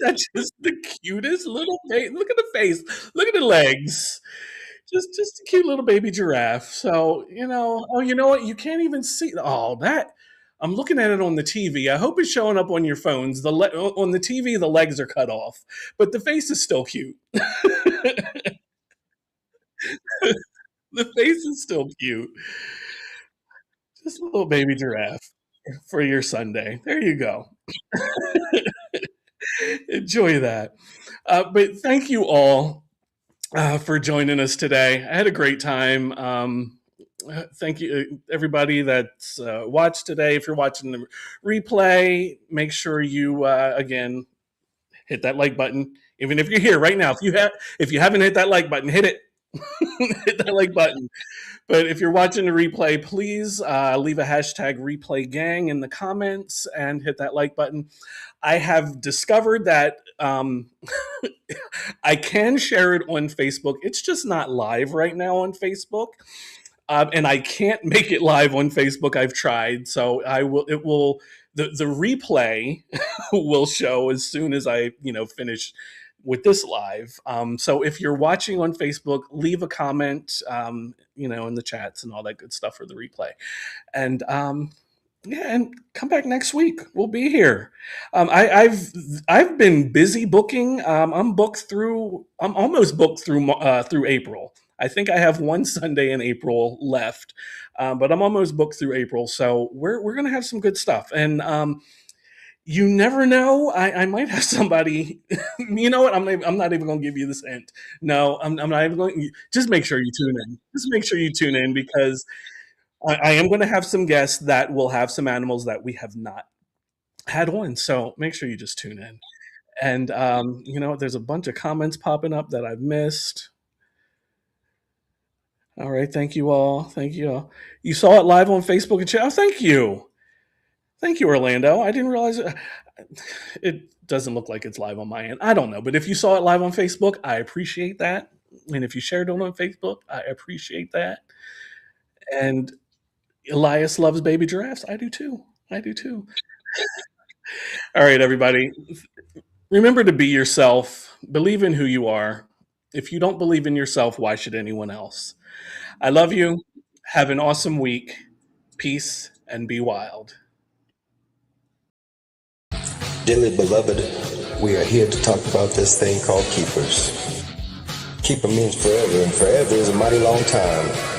that just the cutest little face? Look at the face. Look at the legs. Just a cute little baby giraffe. So, oh, you know what? You can't even see oh, that I'm looking at it on the TV. I hope it's showing up on your phones. On the TV the legs are cut off, but the face is still cute. The face is still cute. Just a little baby giraffe for your Sunday. There you go. Enjoy that. But thank you all for joining us today. I had a great time. Thank you, everybody that's watched today. If you're watching the replay, make sure you again hit that like button. Even if you're here right now, if you haven't hit that like button, hit it. Hit that like button. But if you're watching the replay, please leave a hashtag replay gang in the comments and hit that like button. I have discovered that I can share it on Facebook. It's just not live right now on Facebook. And I can't make it live on Facebook. I've tried, so the replay will show as soon as I finish with this live. So if you're watching on Facebook, leave a comment, in the chats and all that good stuff for the replay, and yeah, and come back next week. We'll be here. I've been busy booking. I'm almost booked through April. I think I have one Sunday in April left, but I'm almost booked through April. So we're gonna have some good stuff, and you never know. I might have somebody. You know what? I'm not even gonna give you this hint. No, I'm not even going. Just make sure you tune in. Just make sure you tune in because I am going to have some guests that will have some animals that we have not had on. So make sure you just tune in. And, there's a bunch of comments popping up that I've missed. All right. Thank you all. Thank you all. You saw it live on Facebook and chat. Oh, thank you. Thank you, Orlando. I didn't realize it. It doesn't look like it's live on my end. I don't know. But if you saw it live on Facebook, I appreciate that. And if you shared it on Facebook, I appreciate that. And Elias loves baby giraffes. I do too. I do too. All right, everybody. Remember to be yourself. Believe in who you are. If you don't believe in yourself, why should anyone else? I love you. Have an awesome week. Peace and be wild. Dearly beloved, we are here to talk about this thing called keepers. Keeper means forever, and forever is a mighty long time.